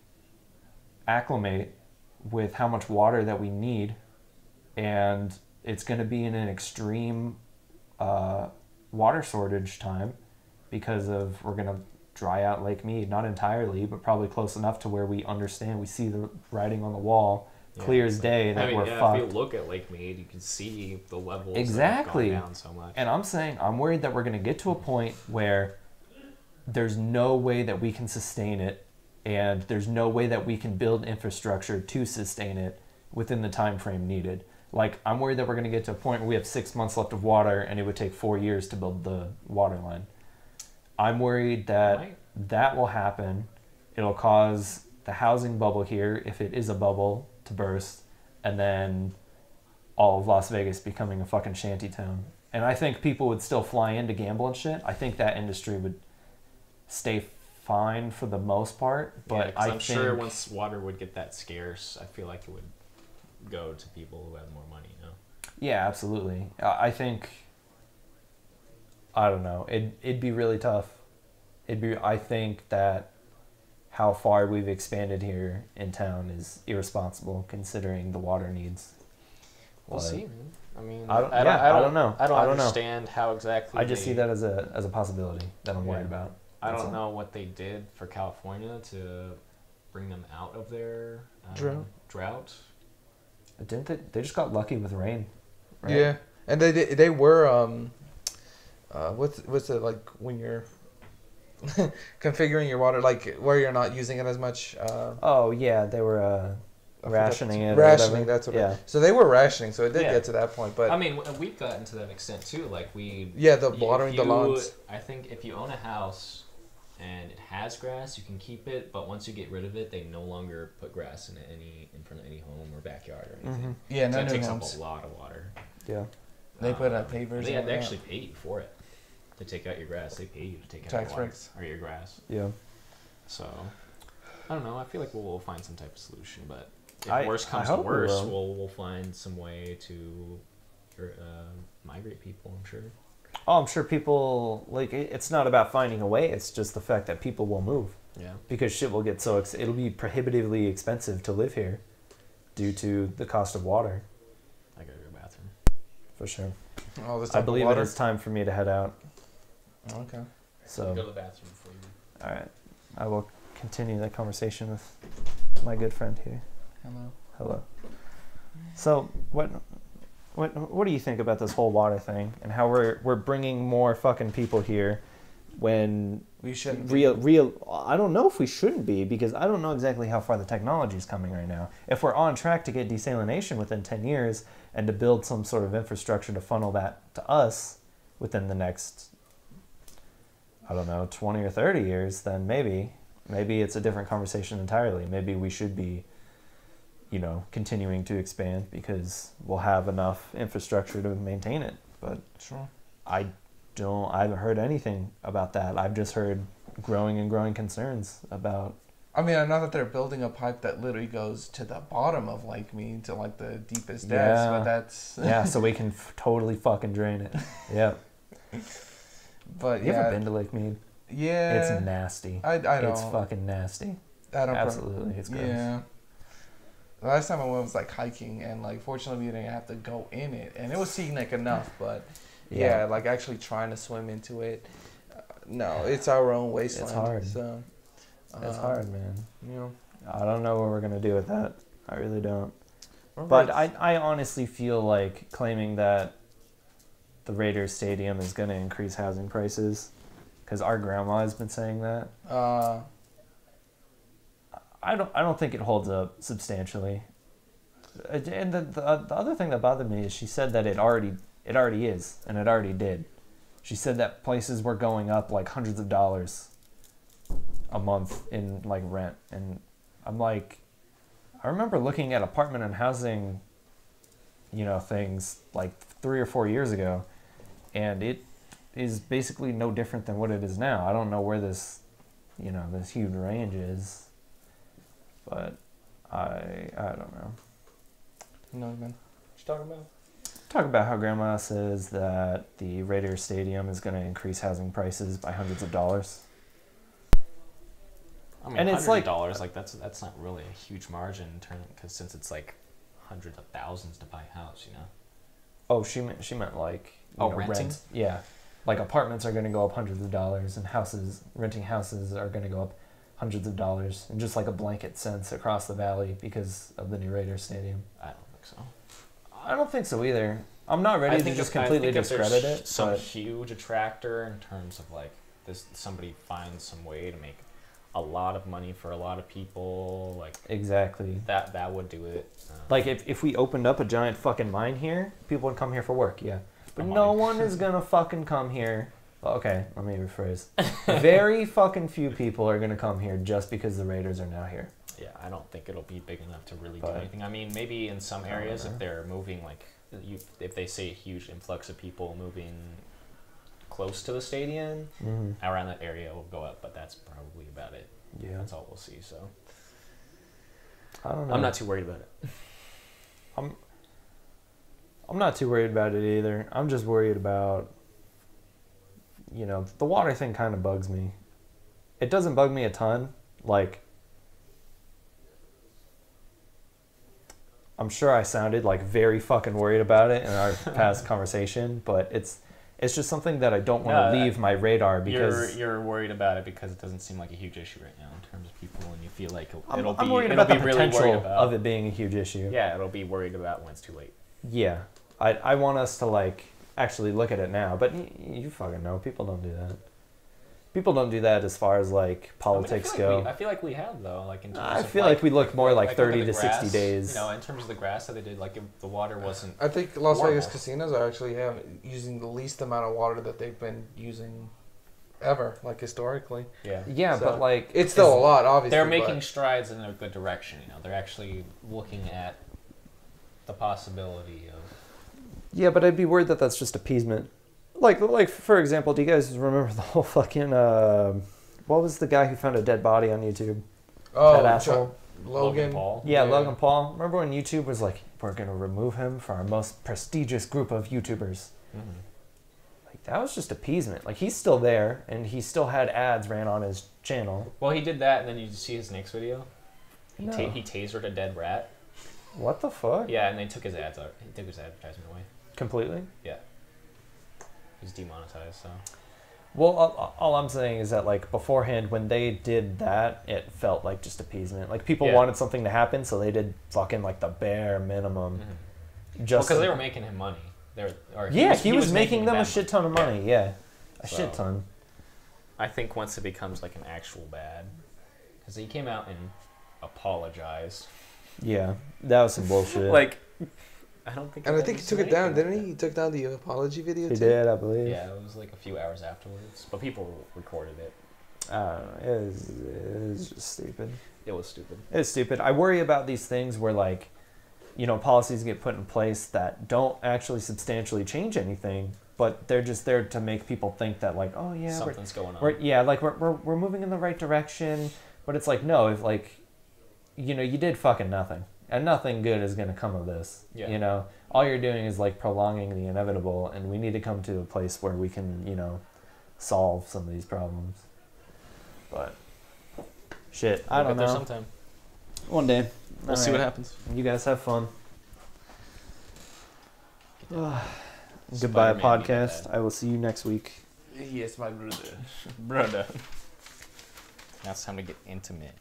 acclimate with how much water that we need, and it's going to be in an extreme water shortage time because of we're going to dry out Lake Mead, not entirely, but probably close enough to where we understand, we see the writing on the wall, clear as day, that we're fucked. If you look at Lake Mead, you can see the levels exactly that have gone down so much. And I'm worried that we're going to get to a point where there's no way that we can sustain it, and there's no way that we can build infrastructure to sustain it within the time frame needed. Like, I'm worried that we're going to get to a point where we have 6 months left of water and it would take 4 years to build the water line. I'm worried that that will happen. It'll cause the housing bubble here, if it is a bubble, to burst, and then all of Las Vegas becoming a fucking shanty town. And I think people would still fly in to gamble and shit. I think that industry would stay fine for the most part, but I'm sure once water would get that scarce, I feel like it would go to people who have more money, you know? Yeah, absolutely. I think, I don't know, it'd be really tough. I think that how far we've expanded here in town is irresponsible considering the water needs. We'll see, man. I mean, I don't know. I don't understand how exactly. I just see that as a possibility that I'm worried about. I don't know what they did for California to bring them out of their drought. Didn't they just got lucky with rain? Right? Yeah, and they were what's it like when you're configuring your water, like where you're not using it as much. They were rationing it. Rationing, that's what. So they were rationing, so it did get to that point. But I mean, we've gotten to that extent too. Like the watering the lawns. I think if you own a house and it has grass, you can keep it. But once you get rid of it, they no longer put grass in front of any home or backyard or anything. Mm-hmm. Yeah, so it takes up a lot of water. Yeah, they put pavers. They actually pay you for it. To take out your grass, they pay you to take out tax your water breaks or your grass. Yeah. So, I don't know. I feel like we'll find some type of solution, but if worse comes to worse, we'll find some way to migrate people. I'm sure. Oh, I'm sure people it's not about finding a way. It's just the fact that people will move. Yeah. Because shit will get it'll be prohibitively expensive to live here, due to the cost of water. I gotta go to the bathroom. For sure. Oh, I believe it is time for me to head out. Okay. So go to the bathroom before you. All right. I will continue the conversation with my good friend here. Hello. So what do you think about this whole water thing and how we're bringing more fucking people here when we shouldn't I don't know if we shouldn't be, because I don't know exactly how far the technology is coming right now. If we're on track to get desalination within 10 years and to build some sort of infrastructure to funnel that to us within the next 20 or 30 years, then maybe it's a different conversation entirely. Maybe we should be, continuing to expand because we'll have enough infrastructure to maintain it. But sure. I haven't heard anything about that. I've just heard growing concerns about. I mean, I know that they're building a pipe that literally goes to the bottom of Lake Mead, to like the deepest depths, but that's so we can totally fucking drain it. Yeah. But you ever been to Lake Mead? Yeah. It's nasty. I don't. It's fucking nasty. Absolutely, it's gross. Yeah. The last time I went was like hiking, and like fortunately we didn't have to go in it, and it was scenic enough. But like actually trying to swim into it, no, it's our own wasteland. It's hard. So it's hard, man. You know, I don't know what we're gonna do with that. I really don't. But I honestly feel like claiming that the Raiders Stadium is going to increase housing prices, because our grandma has been saying that. I don't think it holds up substantially. And the other thing that bothered me is she said that it already is, and it already did. She said that places were going up like hundreds of dollars a month in like rent, and I'm like, I remember looking at apartment and housing, things like 3 or 4 years ago, and it is basically no different than what it is now. I don't know where this, this huge range is, but I don't know. No, man. What you talking about? Talk about how Grandma says that the Raiders Stadium is going to increase housing prices by hundreds of dollars. I mean, And it's like $100, like that's not really a huge margin in terms, because since it's like hundreds of thousands to buy a house, Oh, she meant like renting? rent. Yeah, like apartments are going to go up hundreds of dollars, and renting houses are going to go up hundreds of dollars, in just like a blanket sense across the valley because of the new Raiders Stadium. I don't think so. I don't think so either. I'm not ready to just completely discredit it. Some But huge attractor in terms of like this, somebody finds some way to make a lot of money for a lot of people, like exactly. that would do it. Like if we opened up a giant fucking mine here, people would come here for work, yeah. But A no mine. one is gonna fucking come here. Well, okay, let me rephrase. Very fucking few people are gonna come here just because the Raiders are now here. Yeah, I don't think it'll be big enough to really But- do anything. I mean, maybe in some areas know. if they're moving, like if they say a huge influx of people moving close to the stadium, Mm-hmm. around that area will go up, but that's probably about it. Yeah, That's all we'll see. So I don't know. I'm not too worried about it. I'm not too worried about it either. I'm just worried about, the water thing kind of bugs me. It doesn't bug me a ton. Like, I'm sure I sounded like very fucking worried about it in our past conversation, but it's just something that I don't want to leave my radar because you're worried about it because it doesn't seem like a huge issue right now in terms of people, and you feel like I'm worried about the potential of it being a huge issue. Yeah, it'll be worried about when it's too late. Yeah, I want us to like actually look at it now, but you fucking know people don't do that. People don't do that as far as like politics go. I feel like we have though. Like in terms I of, feel like we look more like look 30 at to the 60 grass, days. in terms of the grass that they did, like if the water wasn't. I think Las Horrible. Vegas casinos are actually using the least amount of water that they've been using ever, like historically. Yeah. Yeah, So, but like it's still a lot, obviously. They're making but strides in a good direction. They're actually looking at the possibility of. yeah, but I'd be worried that that's just appeasement. Like for example, do you guys remember the whole fucking what was the guy who found a dead body on YouTube? That asshole. Logan Paul. Yeah, Logan Paul. Remember when YouTube was like, we're gonna remove him for our most prestigious group of YouTubers? Mm-hmm. Like that was just appeasement. Like he's still there, and he still had ads ran on his channel. Well, he did that, and then you see his next video. He No. he tasered a dead rat. What the fuck? Yeah, and they took his ads out. He took his advertisement away. Completely. Yeah. He's demonetized. So. Well, all I'm saying is that like beforehand, when they did that, it felt like just appeasement. Like people Yeah. wanted something to happen, so they did fucking like the bare minimum. Mm-hmm. Just because they were making him money. He was making them a shit ton of money. Yeah, a So- shit ton. I think once it becomes like an actual bad, because he came out and apologized. Yeah, that was some bullshit. Like, I don't think. And I I've think ever he took seen it down, anything didn't he? like He took down the apology video he too. did, I believe. that. Yeah, it was like a few hours afterwards, but people recorded it. I don't know. It was just stupid. It was stupid. It's stupid. I worry about these things where like, policies get put in place that don't actually substantially change anything, but they're just there to make people think that like, oh yeah, Something's going on. we're moving in the right direction. But it's like, no, if like, you did fucking nothing, and nothing good is gonna come of this. Yeah. All you're doing is like prolonging the inevitable, and we need to come to a place where we can, solve some of these problems. But shit, I don't know. Sometime. One day. We'll see what happens. You guys have fun. Goodbye, Spider-Man podcast. being I will see you next week. Yes, my brother. Brother. Now it's time to get intimate.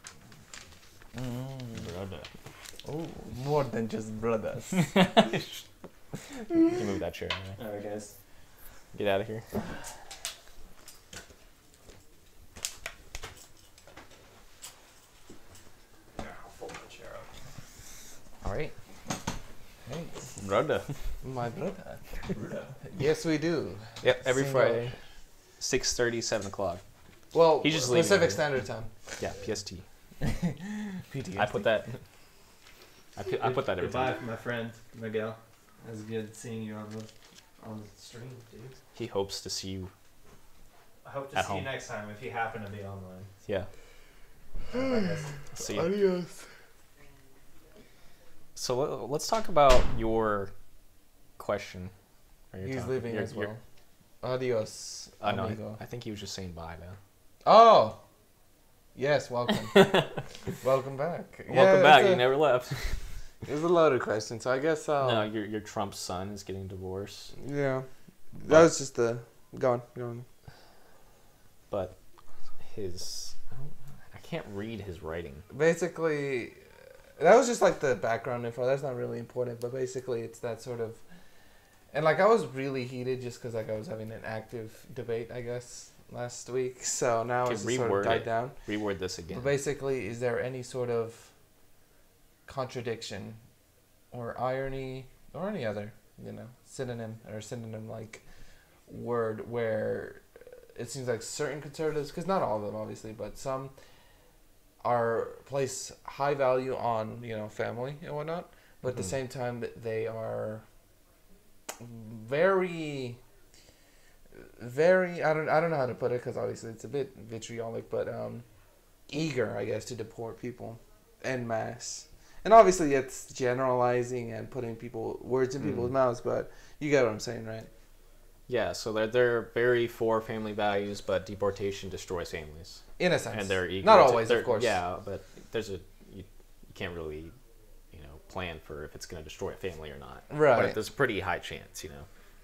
Brother. Oh, more than just brothers. You can move that chair. Right? All right, guys. Get out of here. I'll fold the chair up. All right. Brother. My brother. Yes, we do. Yep, every Single. Friday, 6:30, 7 o'clock. Well, He's just leaving Pacific early. Standard Time. Yeah, PST. PTSD. I put that. I put that every Goodbye, time. my friend Miguel. It was good seeing you on the stream, dude. He hopes to see you. I hope to At see you home. next time if you happen to be online. Yeah. See you. Adios. So let's talk about your question. Or your He's topic. leaving Your- as your- well. Adios. No, amigo. I think he was just saying bye now. Oh. Yes, welcome. Welcome back. Welcome back. You never left. It was a loaded question, so I guess No, your Trump's son is getting divorced, Yeah. That was just the... Go on. but I can't read his writing. Basically, that was just like the background info. That's not really important, but basically it's that sort of... And like I was really heated just because like I was having an active debate, I guess, last week. So now Okay, it's just sort reword of died it. down. Reword this again. But basically, is there any sort of contradiction or irony or any other, synonym like word where it seems like certain conservatives, because not all of them obviously, but some place high value on family and whatnot, but at the same time they are very I don't know how to put it, because obviously it's a bit vitriolic, but eager, I guess, to deport people en masse. And obviously it's generalizing and putting words in people's mouths, but you get what I'm saying, right? Yeah, so they're very for family values, but deportation destroys families. In a sense. And they're eager. Not always, of course. Yeah, but you can't really, plan for if it's going to destroy a family or not. Right. But there's a pretty high chance,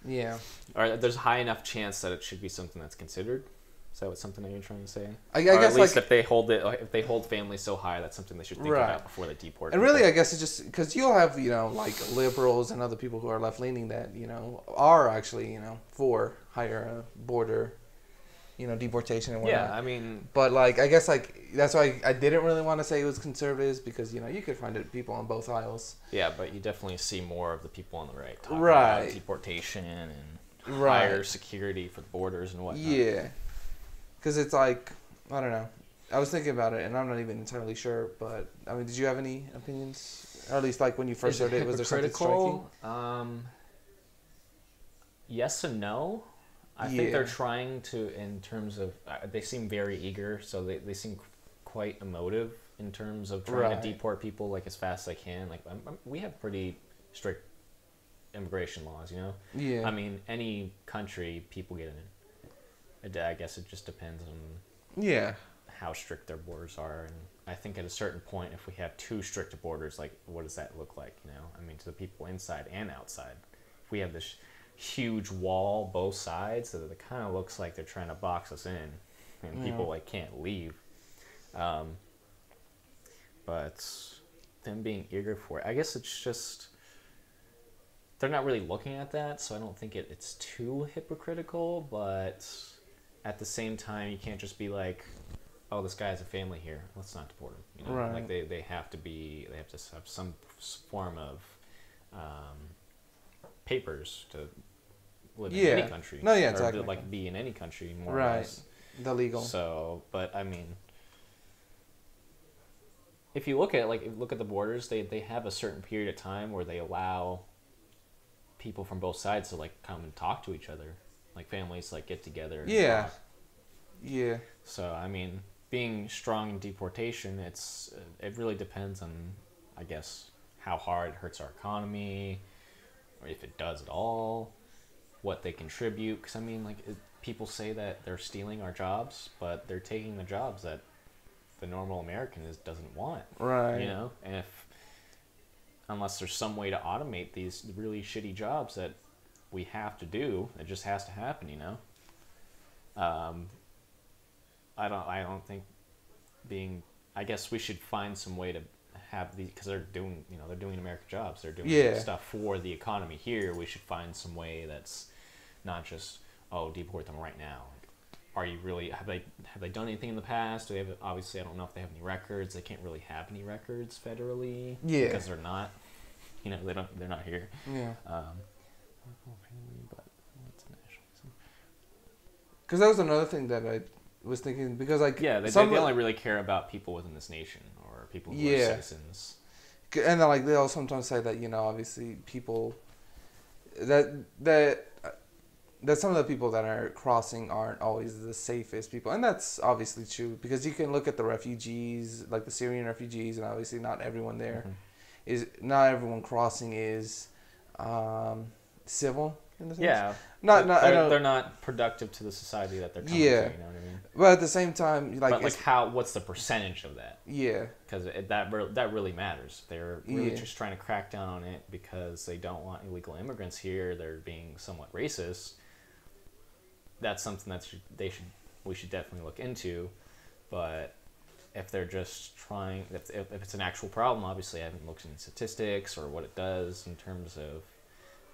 Yeah. Or there's a high enough chance that it should be something that's considered. Is that something that you're trying to say? I Or guess at least like, if they hold families so high, that's something they should think Right. about before they deport. and people. really I guess it's just because you'll have like liberals and other people who are left leaning that are actually for higher border deportation and whatnot. Yeah, I mean, But like I guess like that's why I didn't really want to say it was conservatives, because you could find people on both aisles. yeah, but you definitely see more of the people on the right talking Right. about deportation and Right. higher security for the borders and whatnot. Yeah, because it's like I don't know. I was thinking about it, and I'm not even entirely sure. But I mean, did you have any opinions, or at least like when you first heard it, was there something striking? Yes and no. I think they're trying to, in terms of, they seem very eager, so they seem quite emotive in terms of trying Right. to deport people like as fast as they can. Like we have pretty strict immigration laws, Yeah. I mean, any country people get in. I guess it just depends on Yeah. how strict their borders are, and I think at a certain point, if we have too strict borders, like what does that look like? I mean, to the people inside and outside. If we have this huge wall both sides, so that it kind of looks like they're trying to box us in, and people like can't leave. But them being eager for it, I guess it's just they're not really looking at that, so I don't think it's too hypocritical. But at the same time, you can't just be like, oh, this guy has a family here, let's not deport him. Right. Like they have to have some form of papers to live in any country. No, yeah, or exactly. to, like, be in any country, more or Right. less. The legal. So, but I mean, if you look at the borders, they have a certain period of time where they allow people from both sides to come and talk to each other, like families get together. And Yeah. talk. Yeah. So I mean, being strong in deportation, it really depends on, I guess, how hard it hurts our economy, or if it does at all, what they contribute. Because I mean, people say that they're stealing our jobs, but they're taking the jobs that the normal American doesn't want. Right. And unless there's some way to automate these really shitty jobs that we have to do, it just has to happen. I don't think I guess we should find some way to have these, because they're doing American jobs. They're doing stuff for the economy here. We should find some way that's not just, deport them right now. Are you really, have they done anything in the past? Obviously, I don't know if they have any records. They can't really have any records federally. Yeah. Because they're not You know, they're not here. Yeah. But what's nationalism? Because that was another thing that I was thinking, because like They only really care about people within this nation or people who are citizens. And then like they'll sometimes say that, you know, obviously people that some of the people that are crossing aren't always the safest people, and that's obviously true, because you can look at the refugees, like the Syrian refugees, and obviously not everyone there not everyone crossing is civil in the sense. Yeah, they're not productive to the society that they're coming to. You know what I mean? But at the same time, like, what's the percentage of that? Yeah, because that really matters. They're really just trying to crack down on it because they don't want illegal immigrants here. They're being somewhat racist. That's something that we should definitely look into. But if they're just trying, if it's an actual problem, obviously I haven't looked into statistics or what it does in terms of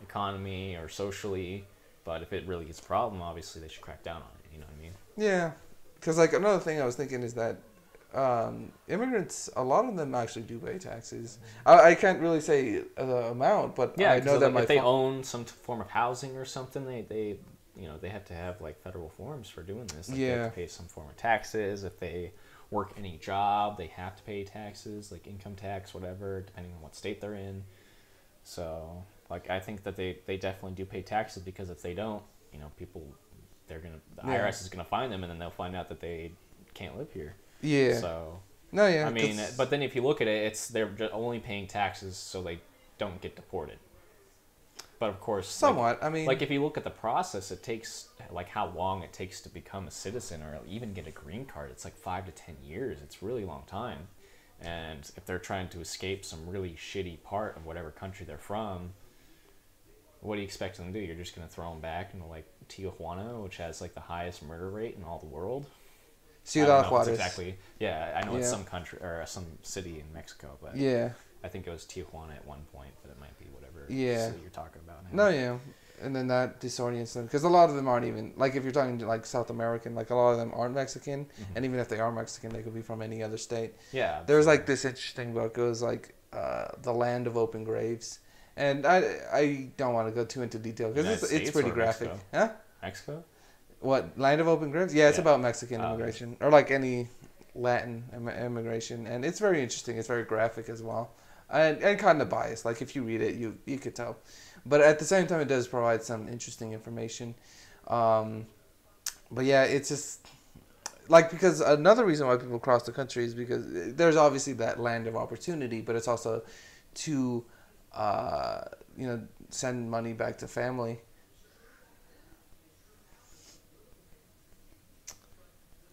economy or socially. But if it really is a problem, obviously they should crack down on it. You know what I mean? Yeah, because like another thing I was thinking is that immigrants, a lot of them actually do pay taxes. I can't really say the amount, but I know that if they own some form of housing or something, they have to have like federal forms for doing this. Like, they have to pay some form of taxes. If they work any job, they have to pay taxes, like income tax, whatever, depending on what state they're in. So, like, I think that they definitely do pay taxes, because if they don't, you know, the IRS is gonna find them, and then they'll find out that they can't live here. Yeah. So. No, yeah. I mean, but then if you look at it, they're just only paying taxes so they don't get deported. But of course, somewhat. I mean, like if you look at the process, it takes like how long it takes to become a citizen or even get a green card. It's like 5 to 10 years. It's a really long time. And if they're trying to escape some really shitty part of whatever country they're from, what do you expect them to do? You're just going to throw them back into like Tijuana, which has like the highest murder rate in all the world. Ciudad Juarez. Exactly. Yeah, I know it's some country or some city in Mexico, but I think it was Tijuana at one point, but it might be whatever city you're talking about now. No, yeah. And then that disorients them, because a lot of them aren't even, like if you're talking to like South American, like a lot of them aren't Mexican, and even if they are Mexican, they could be from any other state. Yeah. There's like this interesting book, it was like The Land of Open Graves, and I don't want to go too into detail because it's pretty graphic. Mexico? Huh? Mexico? What, Land of Open Graves? Yeah, it's about Mexican immigration, or like any Latin immigration, and it's very interesting. It's very graphic as well, and kind of biased. Like if you read it, you could tell, but at the same time, it does provide some interesting information. But yeah, it's just like, because another reason why people cross the country is because there's obviously that land of opportunity, but it's also to send money back to family.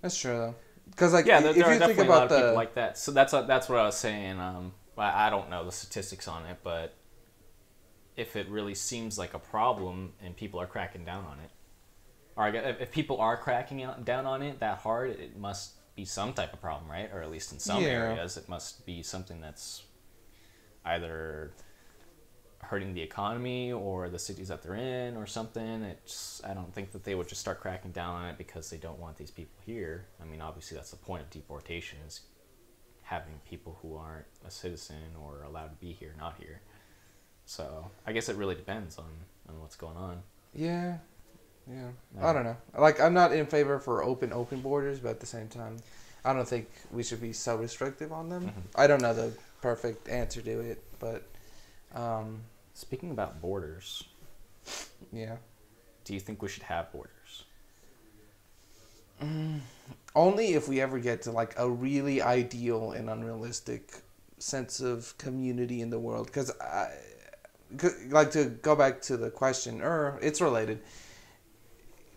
That's true though, because like there are definitely a lot of people like that. So that's what I was saying. I don't know the statistics on it, but if it really seems like a problem and people are cracking down on it, or if people are cracking down on it that hard, it must be some type of problem, right? Or at least in some areas, it must be something that's either hurting the economy or the cities that they're in or something. I don't think that they would just start cracking down on it because they don't want these people here. I mean, obviously that's the point of deportation, is having people who aren't a citizen or allowed to be here not here. So I guess it really depends on what's going on. Yeah. I don't know. Like, I'm not in favor for open borders, but at the same time, I don't think we should be so restrictive on them. I don't know the perfect answer to it, but speaking about borders, do you think we should have borders? Only if we ever get to like a really ideal and unrealistic sense of community in the world. Because like, to go back to the question, it's related.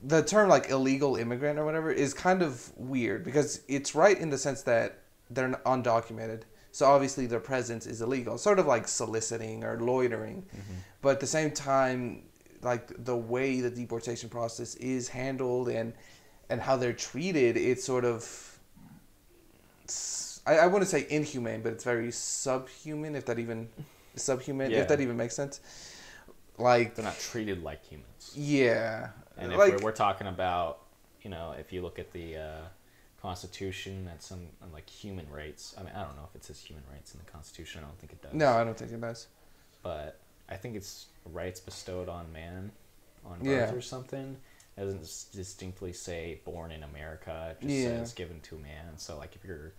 The term like illegal immigrant or whatever is kind of weird, because it's right in the sense that they're undocumented. So obviously their presence is illegal, sort of like soliciting or loitering. But at the same time, like the way the deportation process is handled and how they're treated, it's sort of, I wouldn't say inhumane, but it's very subhuman, if that even makes sense. Like, they're not treated like humans. Yeah. And if we're talking about, if you look at the Constitution, that's some like human rights. I mean, I don't know if it says human rights in the Constitution. I don't think it does. No, I don't think it does. but I think it's rights bestowed on man, on Yeah. birth or something. It doesn't distinctly say born in America. It just Yeah. says given to man. So like if you're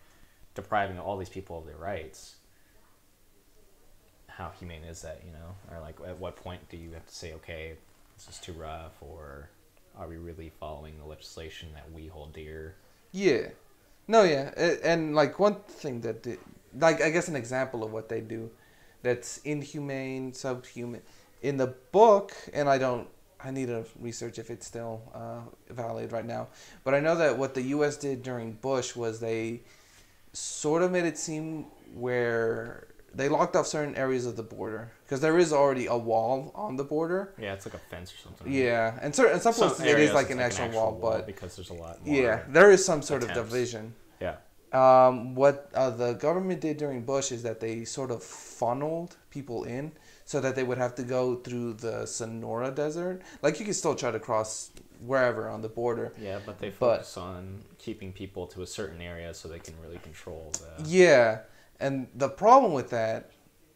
depriving all these people of their rights, how humane is that, you know? Or like at what point do you have to say, okay, this is too rough, or are we really following the legislation that we hold dear? Yeah. No, yeah. And like one thing that, like I guess an example of what they do that's inhumane, subhuman. In the book, and I need to research if it's still valid right now, but I know that what the U.S. did during Bush was they sort of made it seem where they locked off certain areas of the border because there is already a wall on the border. Yeah, it's like a fence or something. Yeah, and some places it is like an actual wall, but because there's a lot more. yeah, there is some sort of attempts. division. Yeah. What the government did during Bush is that they sort of funneled people in so that they would have to go through the Sonora Desert. Like you can still try to cross wherever on the border. Yeah, but they focus on keeping people to a certain area so they can really control the... Yeah, and the problem with that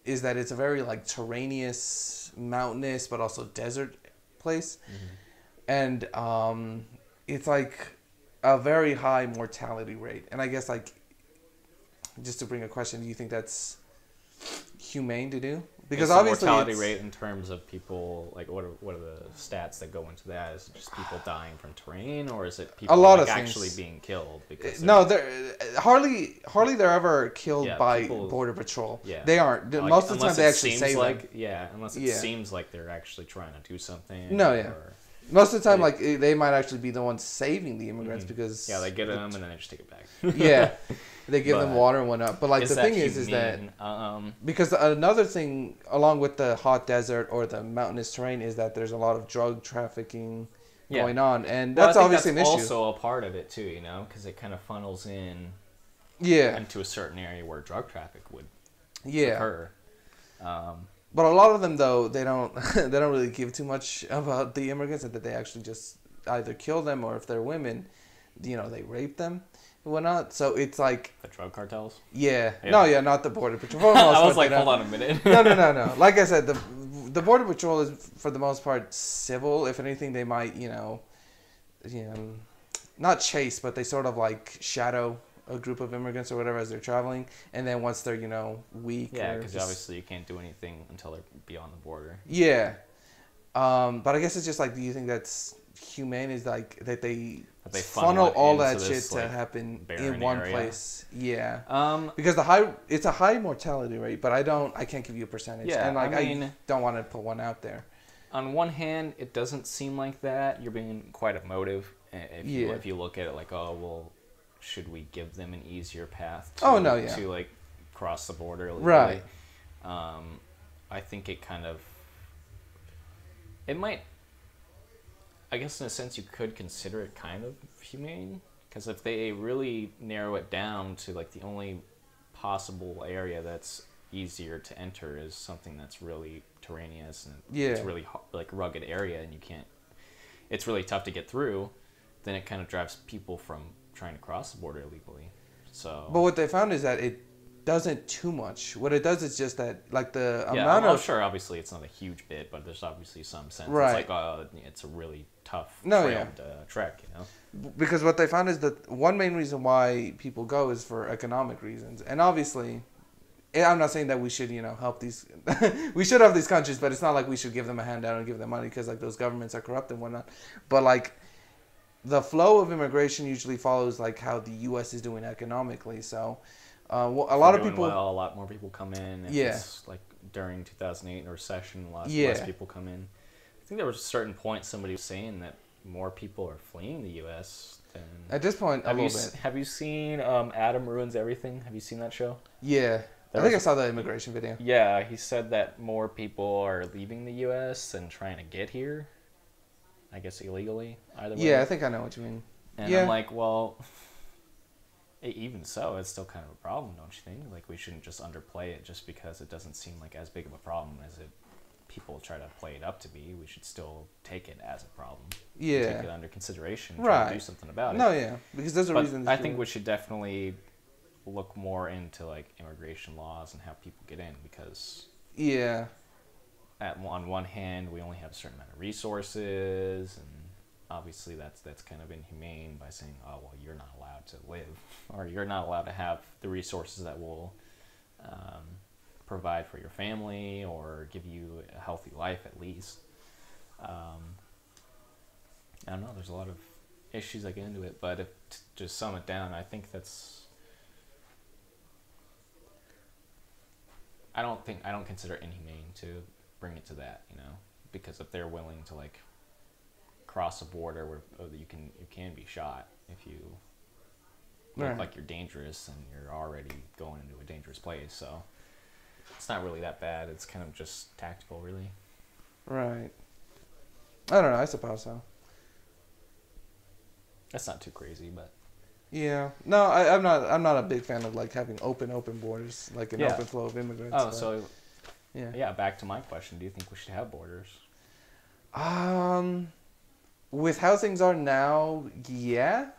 is that it's a very like terraneous, mountainous, but also desert place. And it's like a very high mortality rate. And I guess like just to bring a question, do you think that's humane to do? Because obviously mortality rate in terms of people, like what are the stats that go into that? Is it just people dying from terrain, or is it people a lot like of actually things. being killed? Because No, they're hardly they're ever killed by people, Border Patrol. Yeah, They aren't. like, Most of the time they actually save them. Yeah, unless it seems like they're actually trying to do something. No, yeah. Most of the time, like they might actually be the ones saving the immigrants because they get them and then they just take it back. Yeah, they give them water and whatnot. But like the thing is that because another thing along with the hot desert or the mountainous terrain is that there's a lot of drug trafficking going on, and that's obviously an issue. Also a part of it too, you know, because it kind of funnels in into a certain area where drug traffic would occur. But a lot of them, though, they don't they don't really give too much about the immigrants, and that they actually just either kill them or if they're women, you know, they rape them and whatnot. So it's like the drug cartels. Yeah. No, not the Border Patrol. I was like, hold on a minute. No. Like I said, the Border Patrol is for the most part civil. If anything, they might not chase, but they sort of like shadow a group of immigrants or whatever as they're traveling, and then once they're weak, because obviously you can't do anything until they're beyond the border. But I guess it's just like, do you think that's humane? Is like that they funnel funnel all that this, shit to happen in barren one area. place? Because it's a high mortality rate, but I can't give you a percentage, and like I don't want to put one out there. On one hand, it doesn't seem like that. You're being quite emotive if you look at it like, oh well, should we give them an easier path to like cross the border illegally? Right. I think it might, I guess in a sense you could consider it kind of humane, because if they really narrow it down to like the only possible area that's easier to enter is something that's really terraneous and it's really like rugged area and it's really tough to get through, then it kind of drives people from trying to cross the border illegally. But what they found is that it doesn't too much. What it does is just that like the amount of sure, obviously it's not a huge bit, but there's obviously some sense. Right. It's like it's a really tough trail to trek, you know. Because what they found is that one main reason why people go is for economic reasons, and obviously, I'm not saying that we should help these. We should help these countries, but it's not like we should give them a handout and give them money because like those governments are corrupt and whatnot. But like, the flow of immigration usually follows like how the U.S. is doing economically. So, a lot of people, a lot more people come in. It's like during 2008 recession, less people come in. I think there was a certain point somebody was saying that more people are fleeing the U.S. than at this point. A little bit. Have you seen Adam Ruins Everything? Have you seen that show? Yeah. I think I saw the immigration video. Yeah, he said that more people are leaving the U.S. than trying to get here. I guess illegally, either way. Yeah, I think I know what you mean. And I'm like, well, even so, it's still kind of a problem, don't you think? Like, we shouldn't just underplay it just because it doesn't seem like as big of a problem as people try to play it up to be. We should still take it as a problem. Yeah. Take it under consideration. Try to do something about it. No, yeah. Because there's a reason. I think we should definitely look more into, like, immigration laws and how people get in because... Yeah. on one hand, we only have a certain amount of resources, and obviously that's kind of inhumane by saying, oh, well, you're not allowed to live, or you're not allowed to have the resources that will provide for your family or give you a healthy life at least. I don't know, there's a lot of issues that get into it, but if to sum it down, I think I don't consider it inhumane to bring it to that, you know, because if they're willing to like cross a border where you can be shot if you look like you're dangerous and you're already going into a dangerous place, so it's not really that bad. It's kind of just tactical, really. Right. I don't know. I suppose so. That's not too crazy, but yeah. No, I'm not a big fan of like having open borders, like an open flow of immigrants. Oh, so yeah. Back to my question: do you think we should have borders? With how things are now, yeah.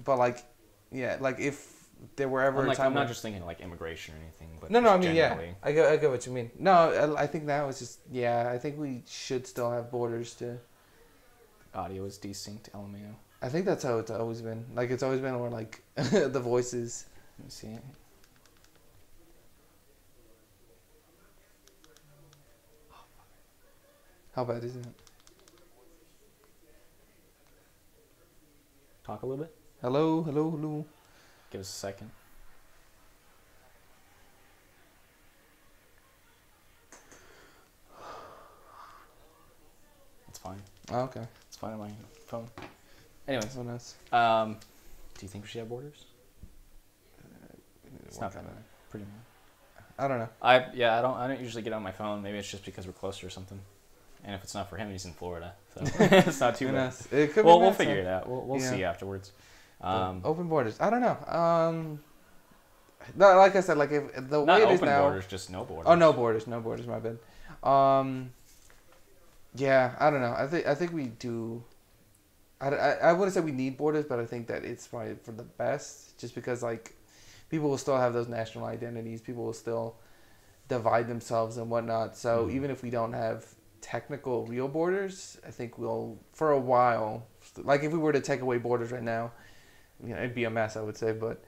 But like, yeah, like if there were ever a time, I'm not just thinking like immigration or anything, but no, I mean, generally. yeah, I get what you mean. No, I think now it's just, yeah, I think we should still have borders to. Audio is desync to LMAO. I think that's how it's always been. Like, it's always been where, like, the voices. Let me see it. How bad is it? Talk a little bit. Hello. Give us a second. It's fine. Oh, okay. It's fine on my phone. Anyways, So nice. do you think we should have borders? It's not that bad. Pretty much. I don't know. I don't usually get on my phone. Maybe it's just because we're closer or something. And if it's not for him, he's in Florida, so it's not too bad. It could we'll figure it out. We'll see afterwards. Open borders. I don't know. No, like I said, like if the not way it is open now. Borders, just no borders. Oh, no borders. My bad. Yeah, I don't know. I think we do. I wouldn't say we need borders, but I think that it's probably for the best, just because like people will still have those national identities. People will still divide themselves and whatnot. So even if we don't have technical real borders, I think we'll, for a while, like if we were to take away borders right now, you know, it'd be a mess, I would say, but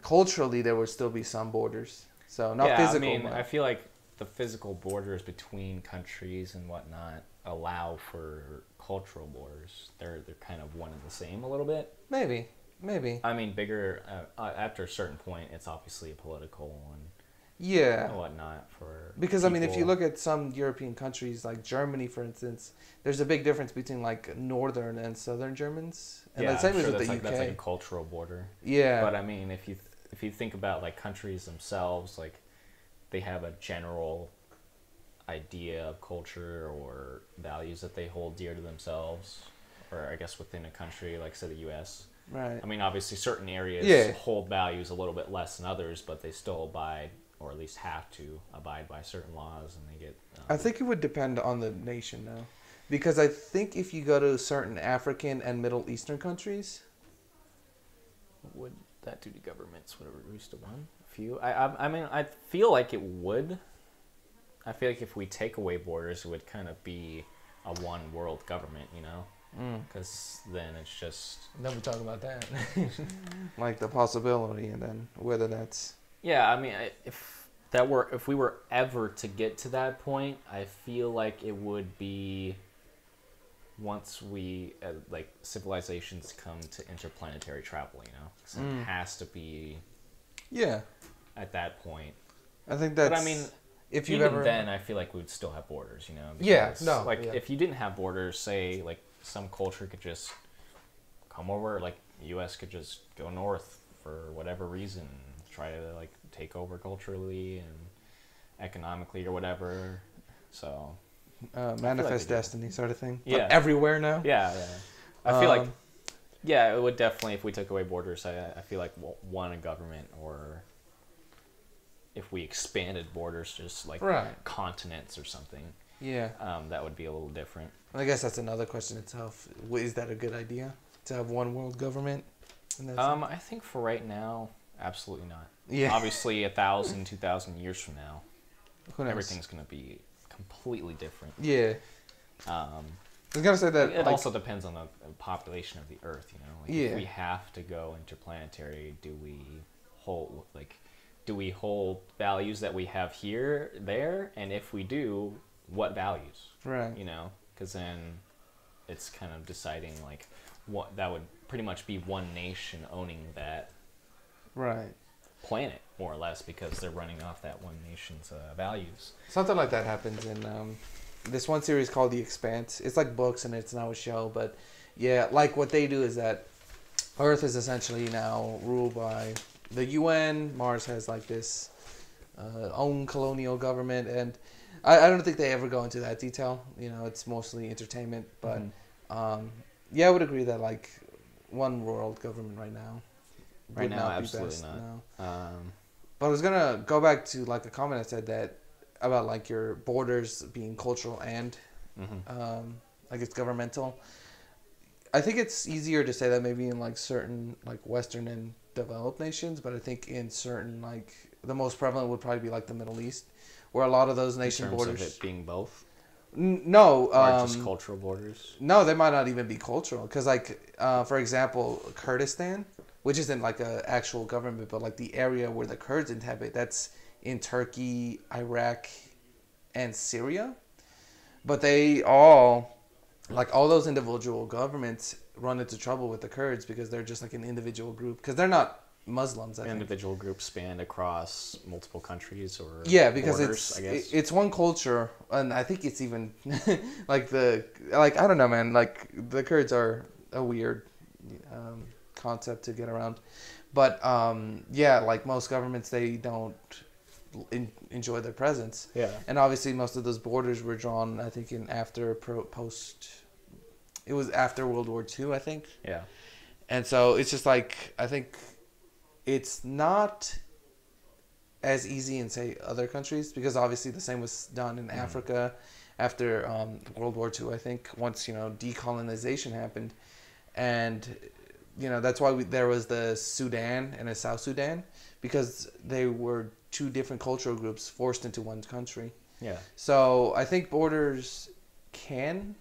culturally there would still be some borders. So not physical. I mean, I feel like the physical borders between countries and whatnot allow for cultural borders. They're kind of one and the same a little bit. Maybe. I mean, bigger after a certain point, it's obviously a political one. Yeah. And whatnot for because people. I mean, if you look at some European countries like Germany, for instance, there's a big difference between like northern and southern Germans, and the same as with the UK. That's like a cultural border. Yeah. But I mean, if you think about like countries themselves, like they have a general idea of culture or values that they hold dear to themselves, or I guess within a country, like say the U.S. Right. I mean, obviously certain areas hold values a little bit less than others, but they still abide, or at least have to abide by certain laws, and they get. I think it would depend on the nation, though, because I think if you go to certain African and Middle Eastern countries, what would that do to governments? Would it reduce to one? A few? I mean, I feel like it would. I feel like if we take away borders, it would kind of be a one world government, you know? Because then it's just. Then we talk about that. like the possibility, and then whether that's. Yeah, I mean, if we were ever to get to that point, I feel like it would be once we like civilizations come to interplanetary travel, you know, so it has to be. Yeah. At that point. I think that's. But I mean, if you even ever. Then, I feel like we'd still have borders, you know. Because, if you didn't have borders, say like some culture could just come over, like the U.S. could just go north for whatever reason. Try to like take over culturally and economically or whatever. So manifest destiny sort of thing. Yeah. Like everywhere now. Yeah. I feel like it would definitely, if we took away borders, I feel like one, a government, or if we expanded borders, just like continents or something. Yeah. That would be a little different. I guess that's another question itself. Is that a good idea to have one world government? I think for right now, absolutely not. Yeah. Obviously, 1,000, 2,000 years from now, who knows? everything's going to be completely different. Yeah. Um, I was gonna say that. it also depends on the population of the Earth, you know. Like Yeah. if we have to go interplanetary, do we hold values that we have here, there, and if we do, what values? Right. You know, because then it's kind of deciding like what that would pretty much be one nation owning that Right. planet more or less because they're running off that one nation's values. Something like that happens in this one series called The Expanse. It's like books and it's now a show, but yeah, like what they do is that Earth is essentially now ruled by the UN. Mars has like this own colonial government, and I don't think they ever go into that detail. You know, it's mostly entertainment, but yeah, I would agree that like one world government right now would not be absolutely best. not. No. But I was gonna go back to like a comment I said that about like your borders being cultural and like it's governmental. I think it's easier to say that maybe in like certain like Western and developed nations, but I think in certain like the most prevalent would probably be like the Middle East, where a lot of those nation in terms borders. of it being both, No, or just cultural borders. no, they might not even be cultural. Because, like, for example, Kurdistan, which isn't like a actual government, but like the area where the Kurds inhabit, that's in Turkey, Iraq, and Syria. But they all, like all those individual governments, run into trouble with the Kurds because they're just like an individual group. Because they're not Muslims, I think. Individual groups spanned across multiple countries or because borders, I guess. it's one culture, and I think it's even like I don't know, man. Like the Kurds are a weird concept to get around, but yeah, like most governments, they don't enjoy their presence. Yeah. And obviously, most of those borders were drawn, I think, in post. It was after World War II, I think. Yeah. And so it's just like I think it's not as easy in say other countries because obviously the same was done in Africa after World War II. I think once decolonization happened, and that's why there was the Sudan and the South Sudan because they were two different cultural groups forced into one country. Yeah. So I think borders can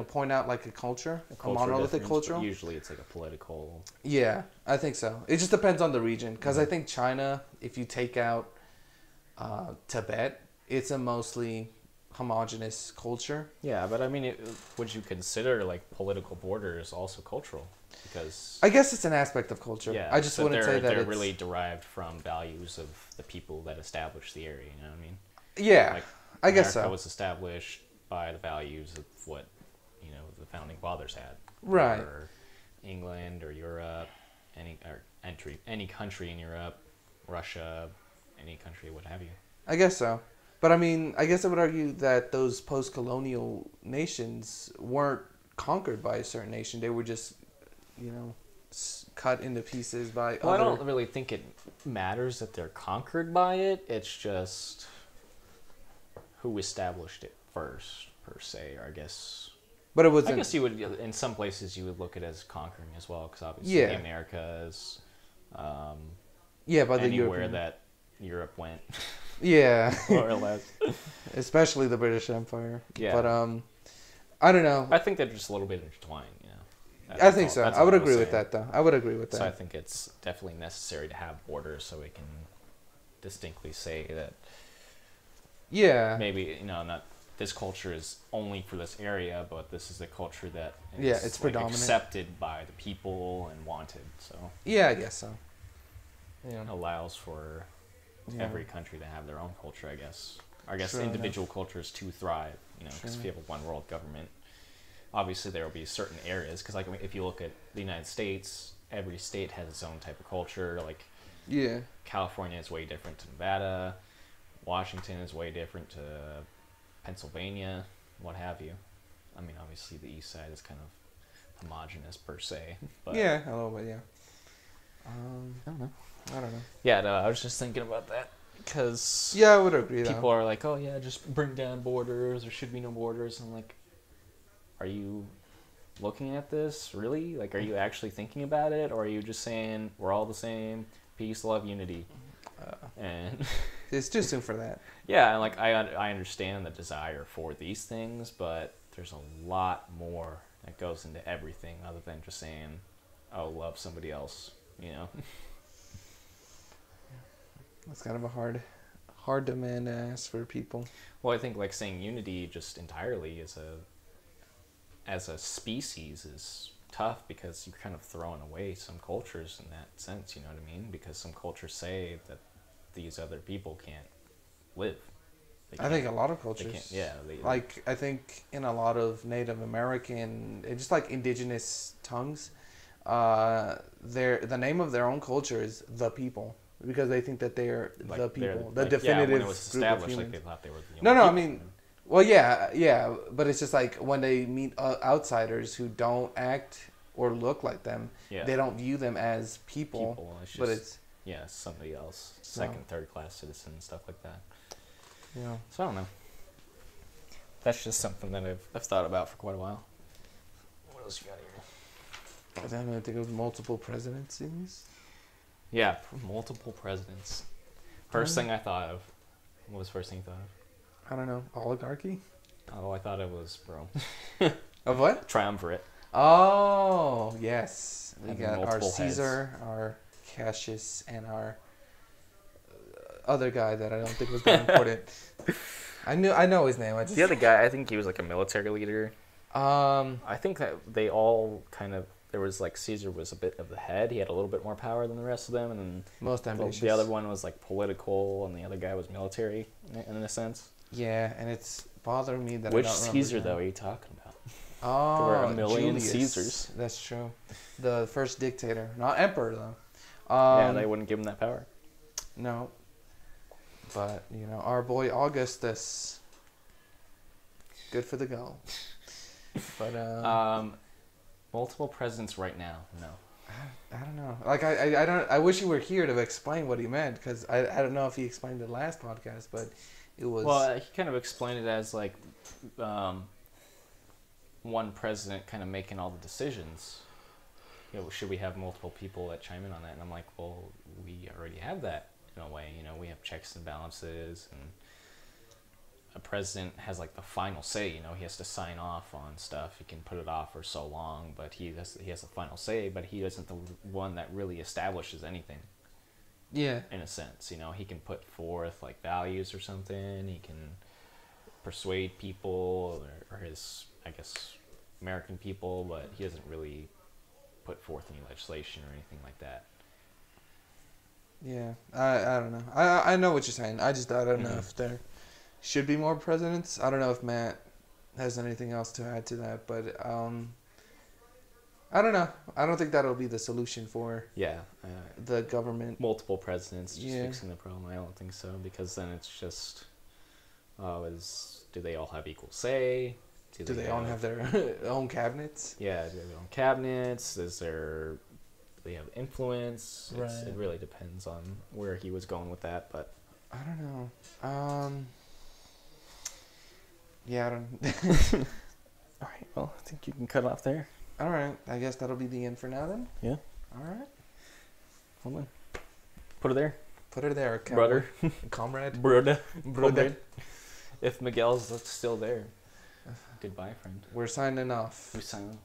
point out like a culture, a monolithic culture. Usually it's like a political. Yeah, I think so. It just depends on the region. Because I think China, if you take out Tibet, it's a mostly homogenous culture. Yeah, but I mean, would you consider like political borders also cultural? Because I guess it's an aspect of culture. yeah, I just wouldn't say that they're it's really derived from values of the people that established the area. You know what I mean? Yeah, like I guess so. America was established by the values of what the founding fathers had. Right. Or England or Europe, any country in Europe, Russia, any country, what have you. I guess so. But I mean, I guess I would argue that those post-colonial nations weren't conquered by a certain nation. They were just, cut into pieces by Well, other... I don't really think it matters that they're conquered by it. It's just who established it first, per se, or I guess... But it wasn't... I guess you would, in some places, you would look at it as conquering as well, because obviously Yeah. the Americas, by the anywhere European... that Europe went, Yeah. more or less. Especially the British Empire. Yeah. But, I don't know. I think they're just a little bit intertwined, I think so. That's I would all agree was with saying. that, though. I would agree with that. So I think it's definitely necessary to have borders so we can distinctly say that Yeah. maybe, not this culture is only for this area, but this is a culture that is Yeah, it's predominant. accepted by the people and wanted. So Yeah, I guess so. it allows for Yeah. every country to have their own culture, I guess. I guess Sure individual cultures to thrive, because Sure. if you have a one world government, obviously there will be certain areas. Because like if you look at the United States, every state has its own type of culture. Like Yeah. California is way different to Nevada. Washington is way different to Pennsylvania, what have you. I mean, obviously the east side is kind of homogenous per se. But Yeah, a little bit, yeah. I don't know. I don't know. Yeah, no, I was just thinking about that because Yeah, I would agree, people though. are like, oh yeah, just bring down borders. There should be no borders. I'm like, are you looking at this really? Like, are you actually thinking about it, or are you just saying we're all the same, peace, love, unity? And It's too soon for that. yeah, and like I understand the desire for these things, but there's a lot more that goes into everything other than just saying, "Oh, love somebody else," you know. It's kind of a hard demand to ask for people. Well, I think like saying unity just entirely as a species is tough because you're kind of throwing away some cultures in that sense, you know what I mean? Because some cultures say that these other people can't live. I think a lot of They cultures. can't. Yeah. Like, I think in a lot of Native American, just like indigenous tongues, the name of their own culture is the people because they think that they're like the people, they're, the like, definitive when it was group of established, like humans. they thought they were the No, only I people. mean, well, yeah, but it's just like when they meet outsiders who don't act or look like them, Yeah. they don't view them as people, It's just, but it's yeah, somebody else, second, third class citizen, stuff like that. yeah. So I don't know. That's just something that I've thought about for quite a while. What else you got here? I don't think it was multiple presidencies. Yeah, multiple presidents. First thing I thought of. What was the first thing you thought of? I don't know, oligarchy Oh, I thought it was Rome. of what? Triumvirate. Oh yes, we Having got our multiple Caesar, our Cassius, and our other guy that I don't think was that important. I know his name. I just The other guy, I think he was like a military leader. um I think that they all kind of, there was like Caesar was a bit of the head. He had a little bit more power than the rest of them. And then most ambitious. the other one was like political and the other guy was military in a sense. Yeah, and it's bothering me that Which I don't remember Caesar his though name. are you talking about? Oh, There were a million Julius. Caesars. That's true. The first dictator, not emperor though. Yeah, they wouldn't give him that power. No. But our boy Augustus. Good for the goal. But Multiple presidents right now, no. I don't know. Like I don't. I wish you were here to explain what he meant because I don't know if he explained it last podcast, but it was. Well, he kind of explained it as like one president kind of making all the decisions. Should we have multiple people that chime in on that? And I'm like, well, we already have that in a way. We have checks and balances, and a president has like the final say. He has to sign off on stuff. He can put it off for so long, but he has the final say. But he isn't the one that really establishes anything. Yeah. In a sense, he can put forth like values or something. He can persuade people or his, I guess, American people, but he doesn't really put forth any legislation or anything like that. Yeah, I don't know. I know what you're saying. I don't know if there should be more presidents. I don't know if Matt has anything else to add to that, but I don't know. I don't think that'll be the solution for the government. Multiple presidents just fixing the problem. I don't think so, because then it's just, do they all have equal say? Do they all have their own cabinets? Yeah, do they have their own cabinets? Do they have influence? Right. It really depends on where he was going with that, but I don't know. Yeah, I don't. all right, well, I think you can cut off there. All right, I guess that'll be the end for now then. Yeah. All right. Hold on. Put her there. Put her there, Brother. comrade. Brother. Brother. If Miguel's still there. Goodbye, friend. We're signing off. We sign off.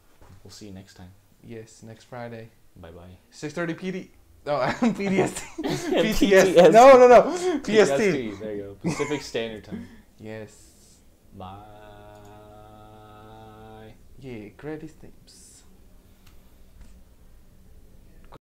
We'll see you next time. Yes, next Friday. Bye-bye. 6:30 PD. No, PDST. PTSD. PTS. No. PST. PST. There you go. Pacific Standard Time. Yes. Bye. Yeah, credit stamps.